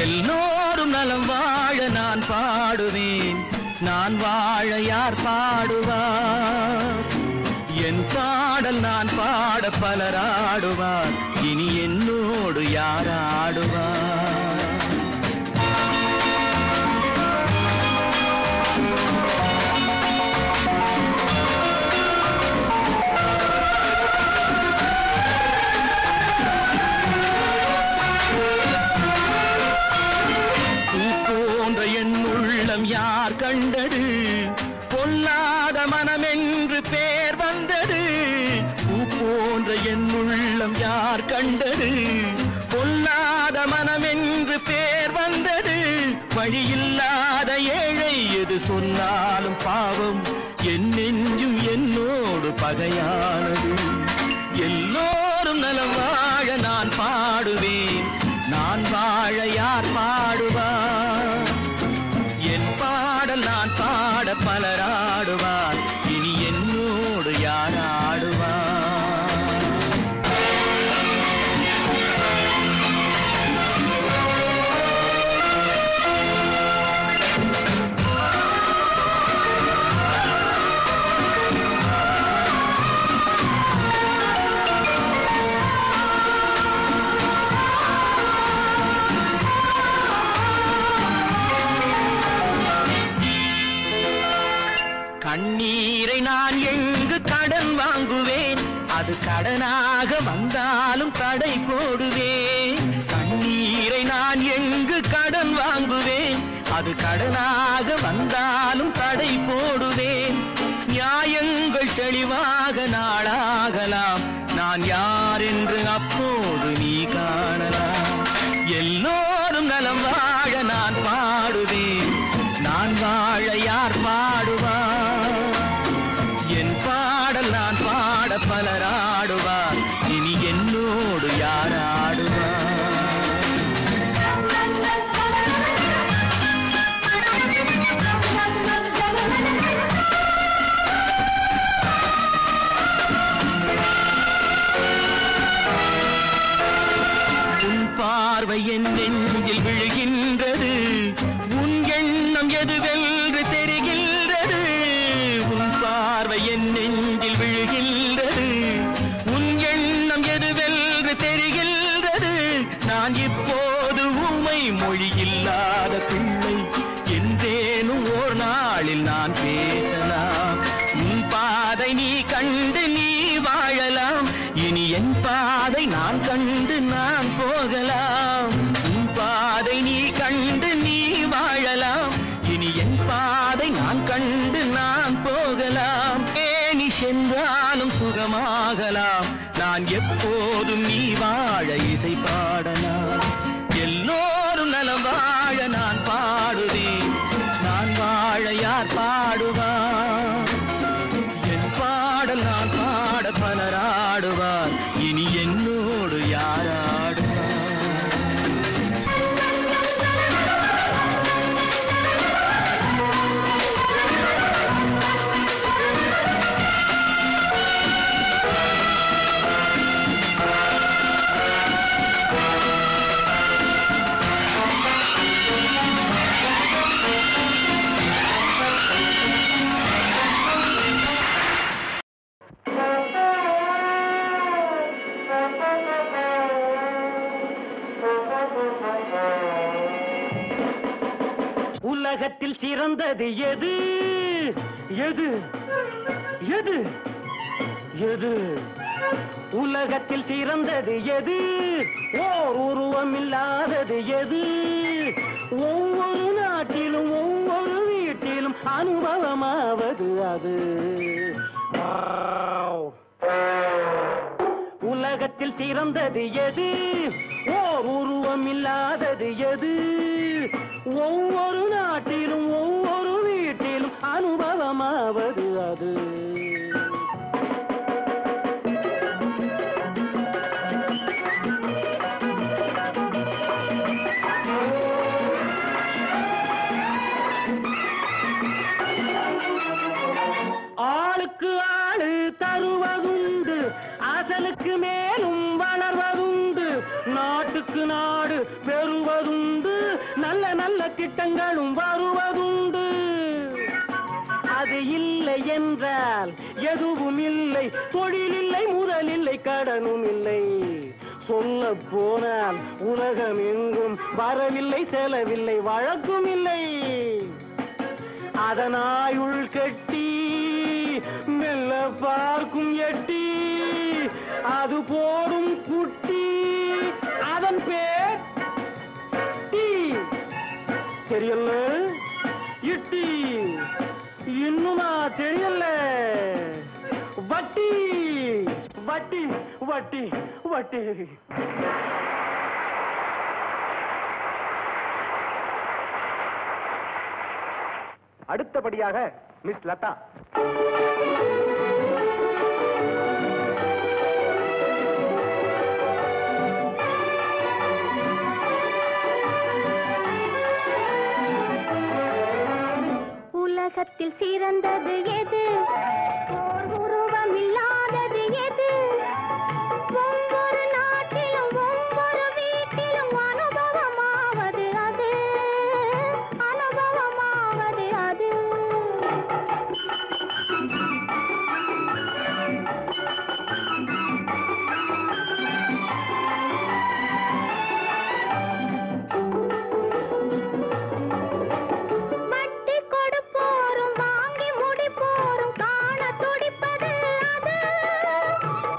எல்லோரும் நலம் வாழ நான் பாடுவேன், நான் வாழ யார் பாடுவார்? என் பாடல் நான் பாட பலராடுவார், இனி என்னோடு யார் ஆடுவார்? யார் கண்டது பொல்லாத மனமென்று பேர் வந்தது பூ போன்ற என் உள்ளம் யார் கண்டது பொல்லாத மனமென்று பேர் வந்தது வழியில்லாத ஏழை எது சொன்னாலும் பாவம் என் நெஞ்சும் என்னோடு பகையானது எல்லோரும் நலம் வாழ நான் பாடுவேன் நான் வாழ யார் பாடுவார் என் பாடல் நான் பாட பலராடுவார் இனி என்னோடு யார் ஆடுவார் கண்ணீரை நான் எங்கு கடன் வாங்குவேன் அது கடனாக வந்தாலும் தடை போடுவேன் கண்ணீரை நான் எங்கு கடன் வாங்குவேன் அது கடனாக வந்தாலும் தடை போடுவேன் நியாயங்கள் தெளிவாக நாளாகலாம் நான் யார் என்று அப்போது நீ காணலாம் எல்லோரும் நலம் வாழ நான் பாடுவேன் நான் வாழ யார் பாடுவார் என் பாடல் நான் பாட பலராடுவார் இனி என்னோடு யார் ஆடுவார் உன் பார்வை என் நெஞ்சில் விழுகின்றது உன் எண்ணம் எதுவென்று தெரிகின்றது உன் பார்வை என் நெஞ்சில் விழுகின்றது உன் எண்ணம் எதுவென்று தெரிகின்றது நான் இப்போது ஊமை மொழி இல்லாத பிள்ளை என்றேனும் ஓர் நாளில் நான் பேசலாம் உன் பாதை நீ கண்டு நீ வாழலாம் இனி என் பாதை நான் கண்டு நான் போகலாம் உன் பாதை நீ கண்டு நீ வாழலாம் இனி என் பாதை நான் கண்டு நான் போகலாம் ஏனி சென்றாலும் சுகமாகலாம் நான் எப்போதும் நீ வாழ இசை பாடலாம் எல்லோரும் நலம் வாழ நான் பாடுவேன் நான் வாழ யார் பாடுவார் என் பாடல் நான் பாட பலராடுவார் இனி என்னோடு யார் ஆடுவார் உலகத்தில் சிறந்தது எது எது எது எது உலகத்தில் சிறந்தது எது ஓர் உருவம் இல்லாதது எது ஒவ்வொரு நாட்டிலும் ஒவ்வொரு வீட்டிலும் அனுபவமாவது அது உலகத்தில் சிறந்தது எது ஓர் உருவம் இல்லாதது எது ஒவ்வொரு நாட்டிலும் ஒவ்வொரு வீட்டிலும் அனுபவமாவது அது ஆளுக்கு ஆளு தருவதுண்டு அசலுக்கு மேலும் வளர்வதுண்டு நாட்டுக்கு நாடு பெறுவதுண்டு நல்ல நல்ல திட்டங்களும் வருவதுண்டு அது இல்லை என்றால் எதுவும் இல்லை தொழில் இல்லை முதல் இல்லை கடனும் இல்லை சொல்ல போனால் உலகம் எங்கும் வரவில்லை செலவில்லை வழக்கும் இல்லை அதனாயுள் கட்டி மெல்ல பார்க்கும் எட்டி அது போடும் குட்டி அதன் பேர் டீ தெரியல சீட்டி இன்னுமா தெரியல. வட்டி வட்டி வட்டி வட்டி. அடுத்தபடியாக மிஸ் லதா. உலகத்தில் சிறந்தது எது? ஓர் உருவம் இல்லாதது எது? ஒவ்வொரு நாட்டிலும் ஒவ்வொரு வீட்டிலும் அனுபவமாவது அது, அனுபவமாவது அது. வட்டி கொடுப்போரும் வாங்கி முடிப்போரும் காண துடிப்பது அது.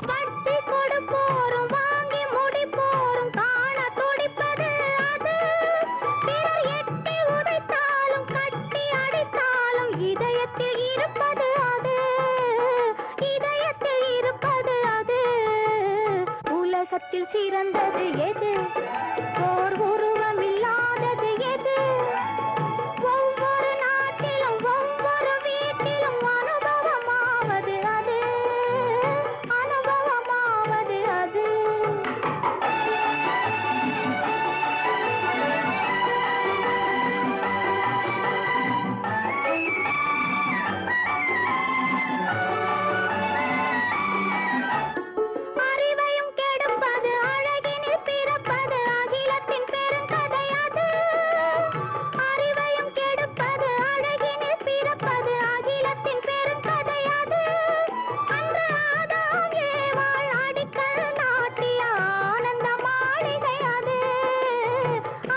வட்டி கொடுப்போரும் வாங்கி முடிப்போரும் காண துடிப்பது அது. பிறர் எட்டி உதைத்தாலும் கட்டி அடித்தாலும் இதயத்தில் இருப்பது அது, இதயத்தில் இருப்பது அது. உலகத்தில் சிறந்தது எது? ஓர் உருவம் இல்லாதது எது? ஒவ்வொரு நாட்டிலும் ஒவ்வொரு வீட்டிலும் அனுபவமாவது அது, அனுபவமாவது அது. அறிவையும் கெடுப்பது அழகினில் பிறப்பது அகிலத்தின் பெருங்கதை அது. அறிவையும் கெடுப்பது அழகினில் பிறப்பது அகிலத்தின் பெருங்கதை அது. அன்று ஆதாம் ஏவாள் அடிக்கல் நாட்டிய ஆனந்த மாளிகை அது,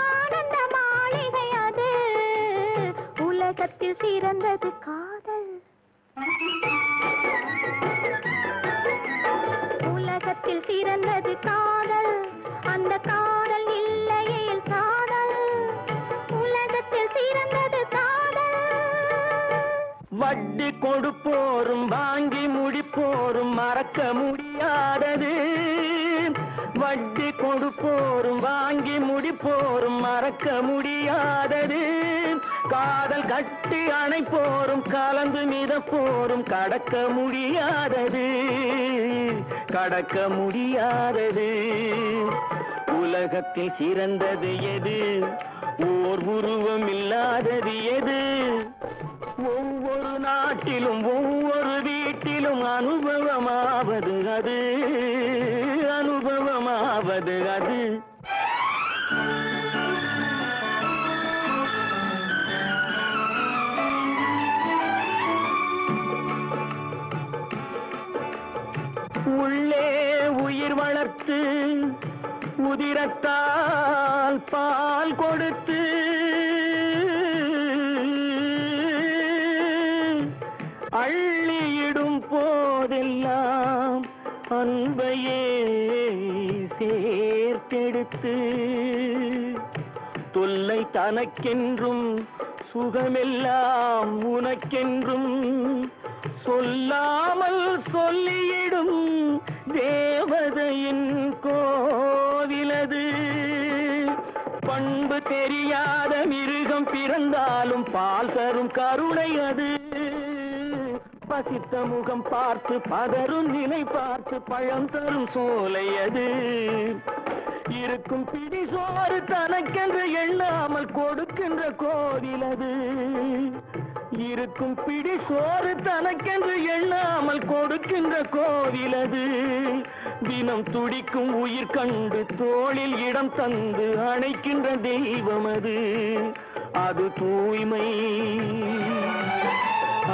ஆனந்த மாளிகை அது. உலகத்தில் சிறந்தது காதல். உலகத்தில் சிறந்தது காதல். அந்த காதல் இல்லையேல் சாதல். உலகத்தில் சிறந்தது காதல். வட்டி கொடுப்போரும் வாங்கி முடிப்போரும் மறக்க முடியாதது. வட்டி கொடுப்போரும் வாங்கி முடிப்போரும் மறக்க முடியாதது. காதல் கட்டி அணைப்போரும் கலந்து மிதப்போரும் கடக்க முடியாதது, கடக்க முடியாதது. உலகத்தில் சிறந்தது எது? ஓர் உருவம் இல்லாதது எது? ஒவ்வொரு நாட்டிலும் ஒவ்வொரு வீட்டிலும் அனுபவமாவது அது, அனுபவமாவது அது. உள்ளே உயிர் வளர்த்து உதிரத்தால் பால் கொடுத்து அள்ளியிடும் போதெல்லாம் அன்பையே சேர்த்தெடுத்து தொல்லை தனக்கென்றும் சுகமெல்லாம் உனக்கென்றும் சொல்லாமல் சொல்லியிடும் தேவதையின் கோவிலது. பண்பு தெரியாத மிருகம் பிறந்தாலும் பால் தரும் கருணை அது. பசித்த முகம் பார்த்து பதரும் நிலை பார்த்து பழம் தரும் சோலை அது. இருக்கும் பிடி சோறு தனக்கென்று எண்ணாமல் கொடுக்கின்ற கோவில் அது. இருக்கும் பிடி சோறு தனக்கென்று எண்ணாமல் கொடுக்கின்ற கோவில் அது. தினம் துடிக்கும் உயிர் கண்டு தோளில் இடம் தந்து அணைக்கின்ற தெய்வம் அது. அது தூய்மை,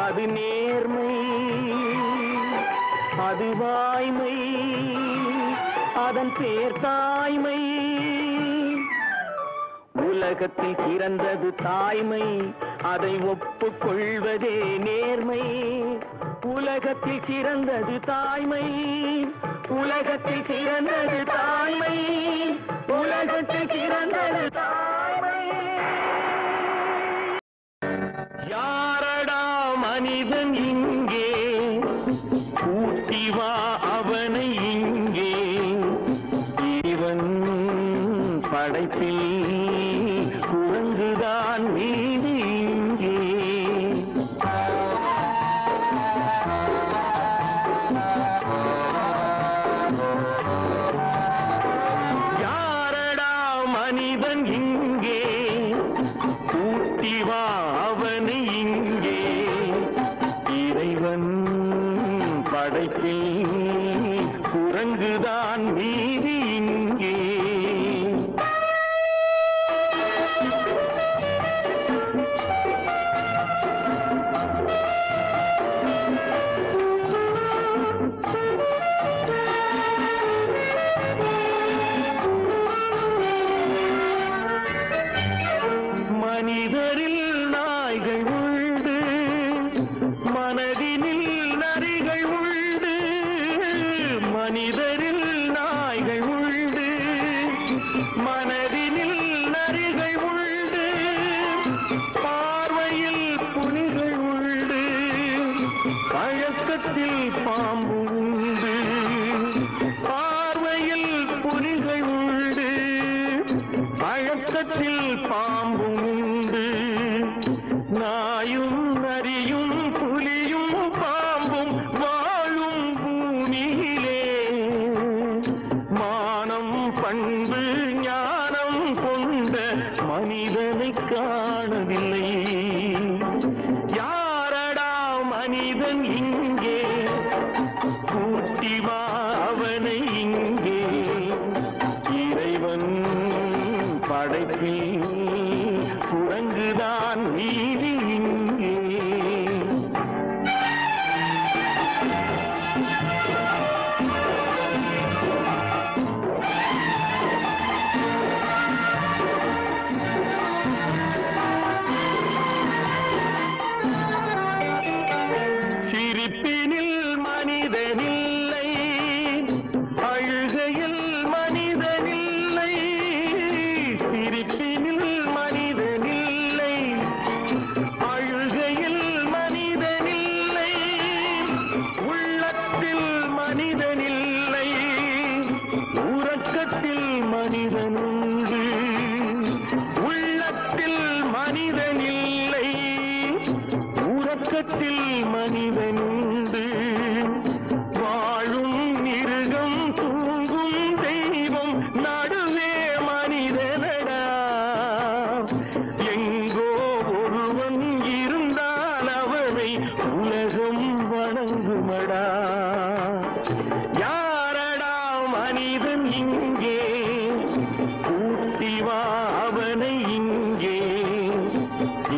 அது நேர்மை, அது வாய்மை, அதன் பேர் தாய்மை. உலகத்தில் சிறந்தது தாய்மை, அதை ஒப்புக்கொள்வதே நேர்மை. உலகத்தில் சிறந்தது தாய்மை, உலகத்தில் சிறந்தது தாய்மை, உலகத்தில் சிறந்தது தாய்மை. குரங்குதான் மீதி இங்கே. யாரடா மனிதன் இங்கே, கூட்டி வா அவனை இங்கே. இறைவன் படைப்பில் குரங்குதான் மீதி இங்கே. மனிதரில் நாய்கள் உண்டு, மனதினில் நரிகள் உண்டு. மனிதரில் நாய்கள் உண்டு, மனதினில் நரிகள் உண்டு. பார்வையில் புலிகள் உண்டு, பழக்கத்தில் பாம்பு உண்டு. பார்வையில் புலிகள் உண்டு, பழக்கத்தில் பாம்பு உண்டு. நாயும் நரியும் புலியும் பாம்பும் வாழும் பூமியிலே மானம் பண்பு ஞானம் கொண்ட மனிதனை காணவில்லை. யாரடா மனிதன் இங்கே, கூட்டி வா அவனை இங்கே. இறைவன் படைப்பில் குரங்குதான் மீதி இங்கே. சிரிப்பினில் மனிதனில்லை, அழுகையில் மனிதனில்லை. சிரிப்பினில் மனிதனில்லை, அழுகையில் மனிதனில்லை. உள்ளத்தில் மனிதனில்லை, உறக்கத்தில் மனிதனுண்டு. உள்ளத்தில் மனிதனில்லை, உறக்கத்தில் மனிதனுண்டு. வாழும் மிருகம் தூங்கும் தெய்வம் நடுவே மனிதனடா. எங்கோ ஒருவன் இருந்தால் அவனை உலகம் வணங்குமடா. யாரடா மனிதன் இங்கே, கூட்டி வா அவனை இங்கே.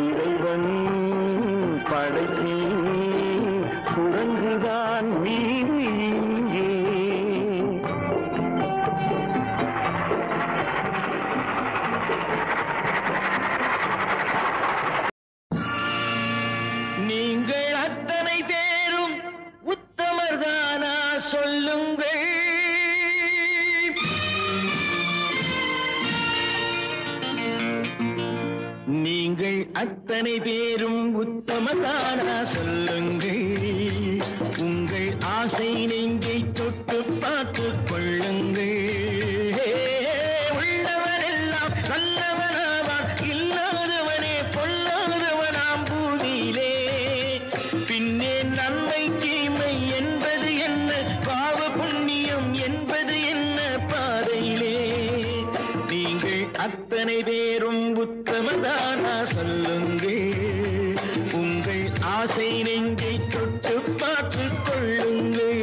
இறைவன் படைப்பில் குரங்குதான் மீதி இங்கே. நீங்கள் அத்தனை பேரும் உத்தமர்தானா சொல்லுங்கள். நீங்கள் அத்தனை பேரும் உத்தமதானா சொல்லுங்கள். உங்கள் ஆசை நெஞ்சை தொட்டு பார்த்துக் கொள்ளுங்கள். உள்ளவனெல்லாம் நல்லவனாவான், இல்லாதவனே பொல்லாதவனாம் பூமியிலே. பின்னே நன்மை தீமை என்பது என்ன, பாவ புண்ணியம் என்பது என்ன பாதையிலே. நீங்கள் அத்தனை பேரும் உத்தமதானா சொல்லுங்கள். உங்கள் ஆசை நெஞ்சை தொட்டு பார்த்துக் கொள்ளுங்கள்.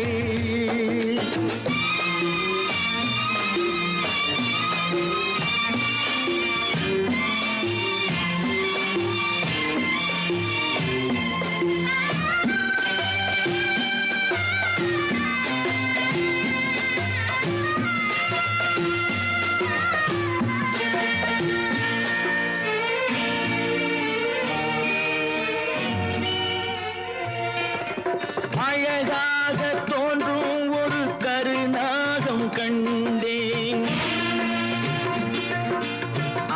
அழகாக தோன்றும் ஒரு கருநாகம் கண்டேன்.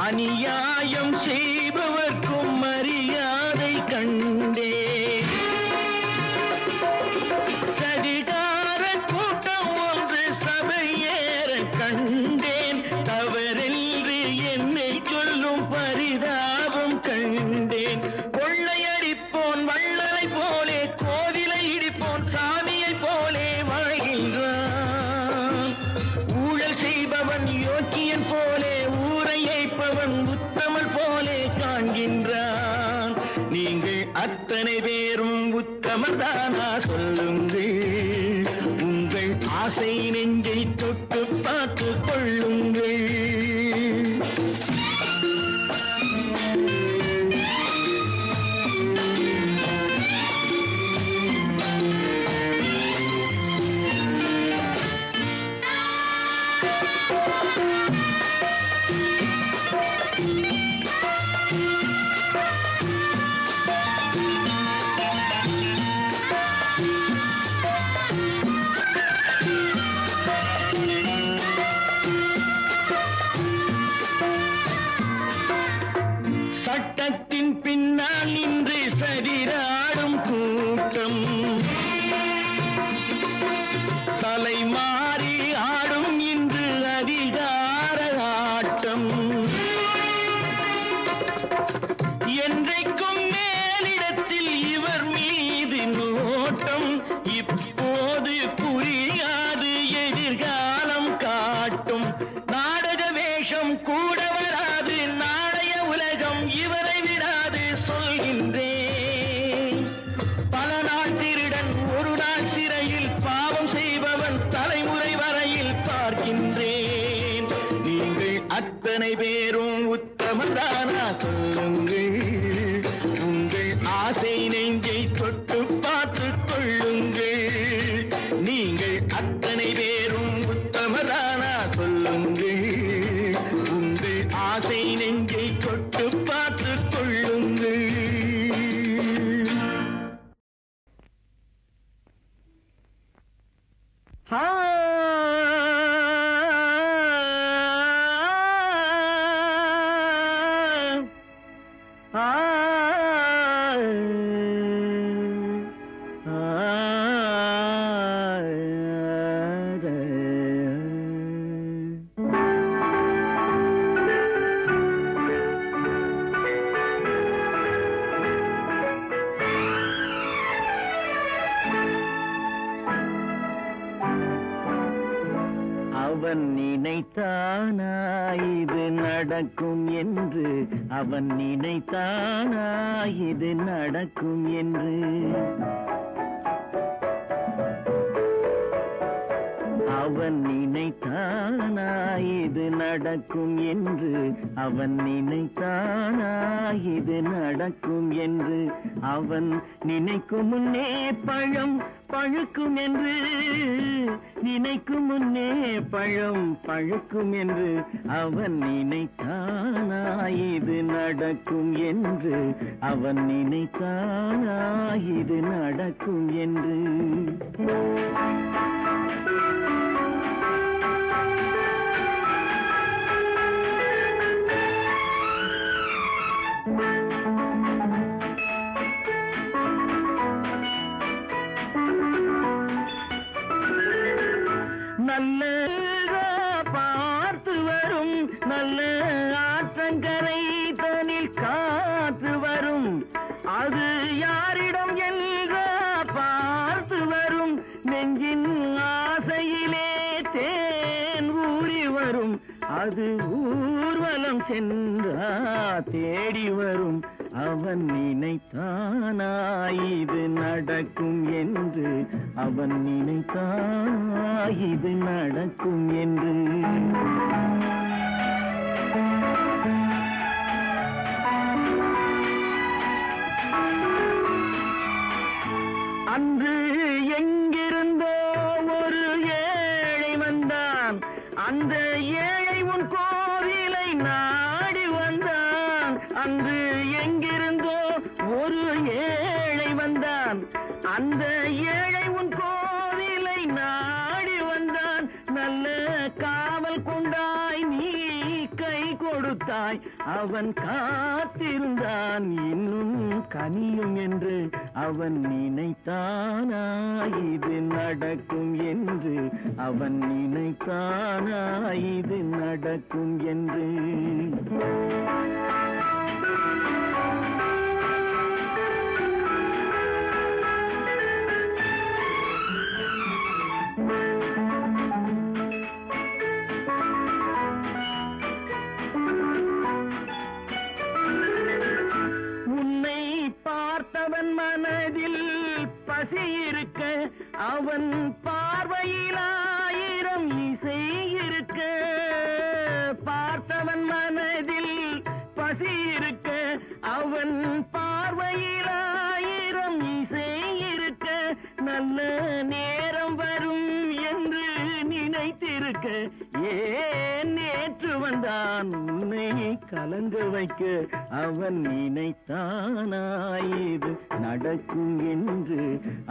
அநியாயம் செய்பவர்க்கும் மரியாதை கண்டேன். சதிகார கூட்டம் ஒன்று சபையேற கண்டேன். தவறென்று என்னை பரிதாபம் கண்டேன். கொள்ளையடிப்போன் வள்ளலை போலே, கோவிலை இடிப்போன் சாமியை போலே வாழ்கின்றான். ஊழல் செய்பவன் யோக்கியன் போலே, ஊரை ஏய்ப்பவன் உத்தமல் போலே காண்கின்றான். நீங்கள் அத்தனை பேரும் உத்தமர் தானா சொல்லுங்கள். உங்கள் ஆசை நெஞ்சை தொட்டு பார்த்து கொள்ளுங்கள். சட்டத்தின் பின்னால் நின்று சதிராடும் கூட்டம், தலைமாறி ஆடும் இன்று அதிகார ஆட்டம். என்றைக்கும் மேலிடத்தில் இவர் மீது நோட்டம். இப்போது புரியாது, எதிர்காலம் காட்டும். நாடக வேஷம் கூட வராது, நாளைய உலகம் இவரை விடாது சொல்கின்றேன். பல நாள் திருடன் ஒரு நாள் சிறையில், பாவம் செய்பவன் தலைமுறை வரையில் பார்க்கின்றேன். நீங்கள் அத்தனை பேரும் உத்தமதானா சொல்லுங்கள். உங்கள் ஆசை நெஞ்சை தொட்டு பார்த்து கொள்ளுங்கள். நீங்கள் அத்தனை பேரும் உத்தமதானா சொல்லுங்கள். உங்கள் ஆசை நெஞ்சை தொட்டு பார்த்து கொள்ளுங்கள். அவன் நினைத்தானா இது நடக்கும் என்று, அவன் நினைத்தானா இது நடக்கும் என்று. அவன் நினைத்தானா இது நடக்கும் என்று, அவன் நினைத்தானா இது நடக்கும் என்று. அவன் நினைக்கும் முன்னே பழம் பழுக்கும் என்று, நினைக்கும் முன்னே பழம் பழுக்கும் என்று. அவன் நினைத்தானா இது நடக்கும் என்று, அவன் நினைத்தானா இது நடக்கும் என்று. நல்ல பார்த்து வரும், நல்ல ஆற்றங்கரை தனில் காற்று வரும். அது யாரிடம் என்ற பார்த்து வரும். நெஞ்சின் ஆசையிலே தேன் ஊறி வரும். அது ஊர்வலம் சென்றா தேடி வரும். அவன் நினைத்தானா இது நடக்கும் என்று, அவன் நினைத்தானா இது நடக்கும் என்று. அன்று எங்கிருந்தோ ஒரு ஏழை வந்தான். அந்த ஏழை உன் கோவிலை நாடி வந்தான். அன்று எங்கிருந்தோ ஒரு ஏழை வந்தான். அந்த ஏழை உன் கோவிலை நாடி வந்தான். நல்ல காவல் கொண்டாய், நீ கை கொடுத்தாய். அவன் காத்திருந்தான் இன்னும் கனியும் என்று. அவன் நினைத்தானா இது நடக்கும் என்று, அவன் நினைத்தானா இது நடக்கும் என்று. பசி இருக்க அவன் பார்வையில் 1000 இசை இருக்க பார்த்தவன் மனதில் பசி இருக்க அவன் பார்வையில் 1000 இசை இருக்க நல்ல நேரம் வரும் என்று நினைத்திருக்க ஏன் நேற்று வந்தான் உன்னை கலங்க வைக்க அவன் நினைத்தானாயிது நடக்கும் என்று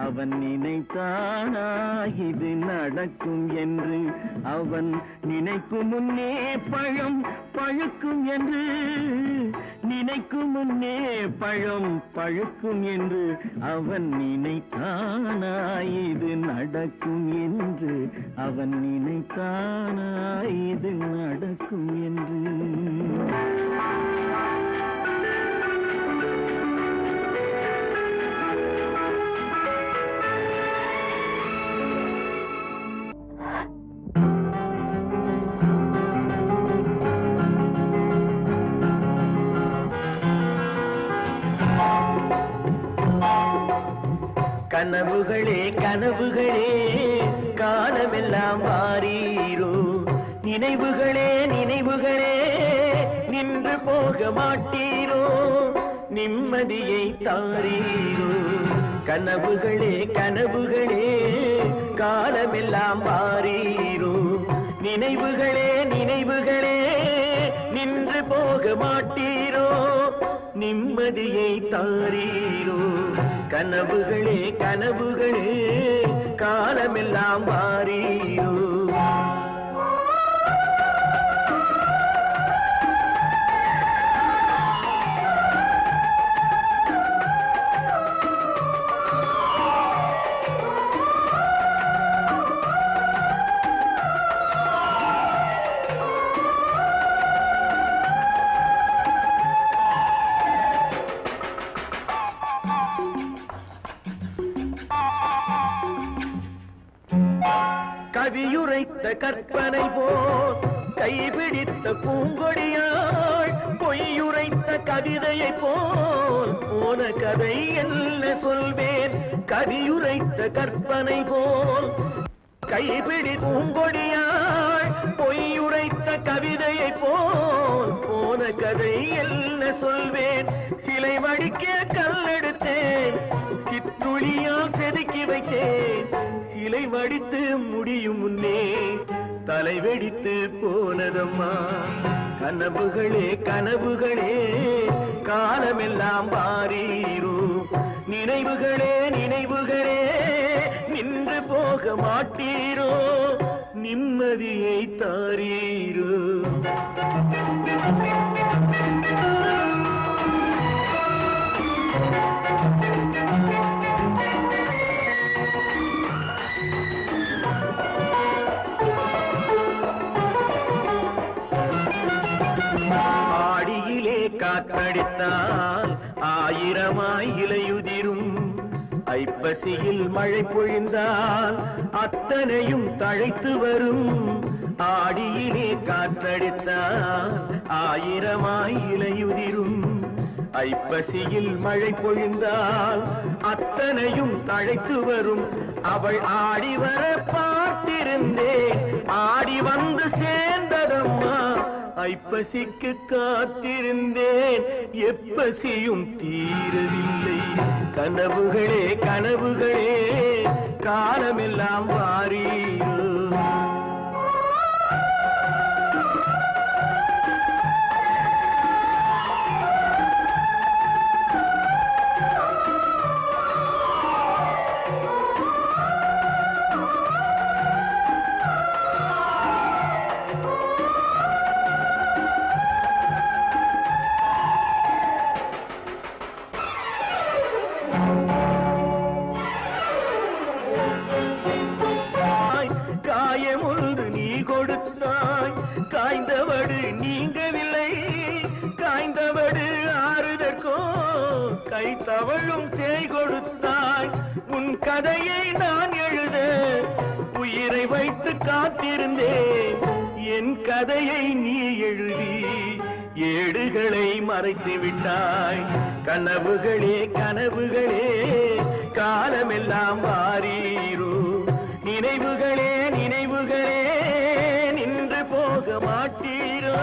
அவன் நினைத்தானாயிது நடக்கும் என்று அவன் நினைக்கும் முன்னே பழம் பழுக்கும் என்று நினைக்கும் முன்னே பழம் பழுக்கும் என்று அவன் நினைத்தானாயிது நடக்கும் என்று அவன் நினைத்தானாயிது நடக்கும் என்று கனவுகளே கனவுகளே காலமெல்லாம் வாரீரோ நினைவுகளே நினைவுகளே நின்று போக மாட்டீரோ நிம்மதியை தாரீரோ கனவுகளே கனவுகளே காலமெல்லாம் வாரீரோ நினைவுகளே நினைவுகளே நின்று போக மாட்டீரோ நிம்மதியை தாரீரோ கனவுகளே கனவுகளே காலமெல்லாம் வாரீரோ கவியுரைத்த கற்பனை போல் கைபிடித்த பூங்கொடியாள் பொய்யுரைத்த கவிதையை போல் போன கதை என்ன சொல்வேன் கவியுரைத்த கற்பனை போல் கைபிடி பூங்கொடியாள் பொய்யுரைத்த கவிதையை போல் போன கதை என்ன சொல்வேன் சிலை வடிக்க கல்லெடுத்தேன் சிற்றுளியால் செதுக்கி வைத்தேன் சிலை வடித்து முடியும் முன்னே தலை வெடித்து போனதம்மா கனவுகளே கனவுகளே காலமெல்லாம் வாரீரோ நினைவுகளே நினைவுகளே நின்று போக மாட்டீரோ நிம்மதியை தாரீரோ காற்றடித்தால் 1000 இலையுதிரும் ஐப்பசியில் மழை பொழிந்தால் அத்தனையும் தழைத்து வரும் ஆடியிலே காற்றடித்தால் 1000 இலையுதிரும் ஐப்பசியில் மழை பொழிந்தால் அத்தனையும் தழைத்து வரும் அவள் ஆடி வர பார்த்திருந்தேன் ஆடி வந்து சேர்ந்ததம்மா ஐப்பசிக்கு காத்திருந்தேன் எப்பசியும் தீரவில்லை கனவுகளே கனவுகளே காலமெல்லாம் வாரீரோ காய்ந்தவடு நீங்கவில்லை காய்ந்தவடு ஆறுதற்கோ கை தவழும் சேய் கொடுத்தாய் உன் கதையை நான் எழுத உயிரை வைத்து காத்திருந்தேன் என் கதையை நீ எழுதி ஏடுகளை மறைத்து விட்டாய் கனவுகளே கனவுகளே காலமெல்லாம் வாரீரோ நினைவுகளே நினைவுகளே நின்று போக மாட்டீரோ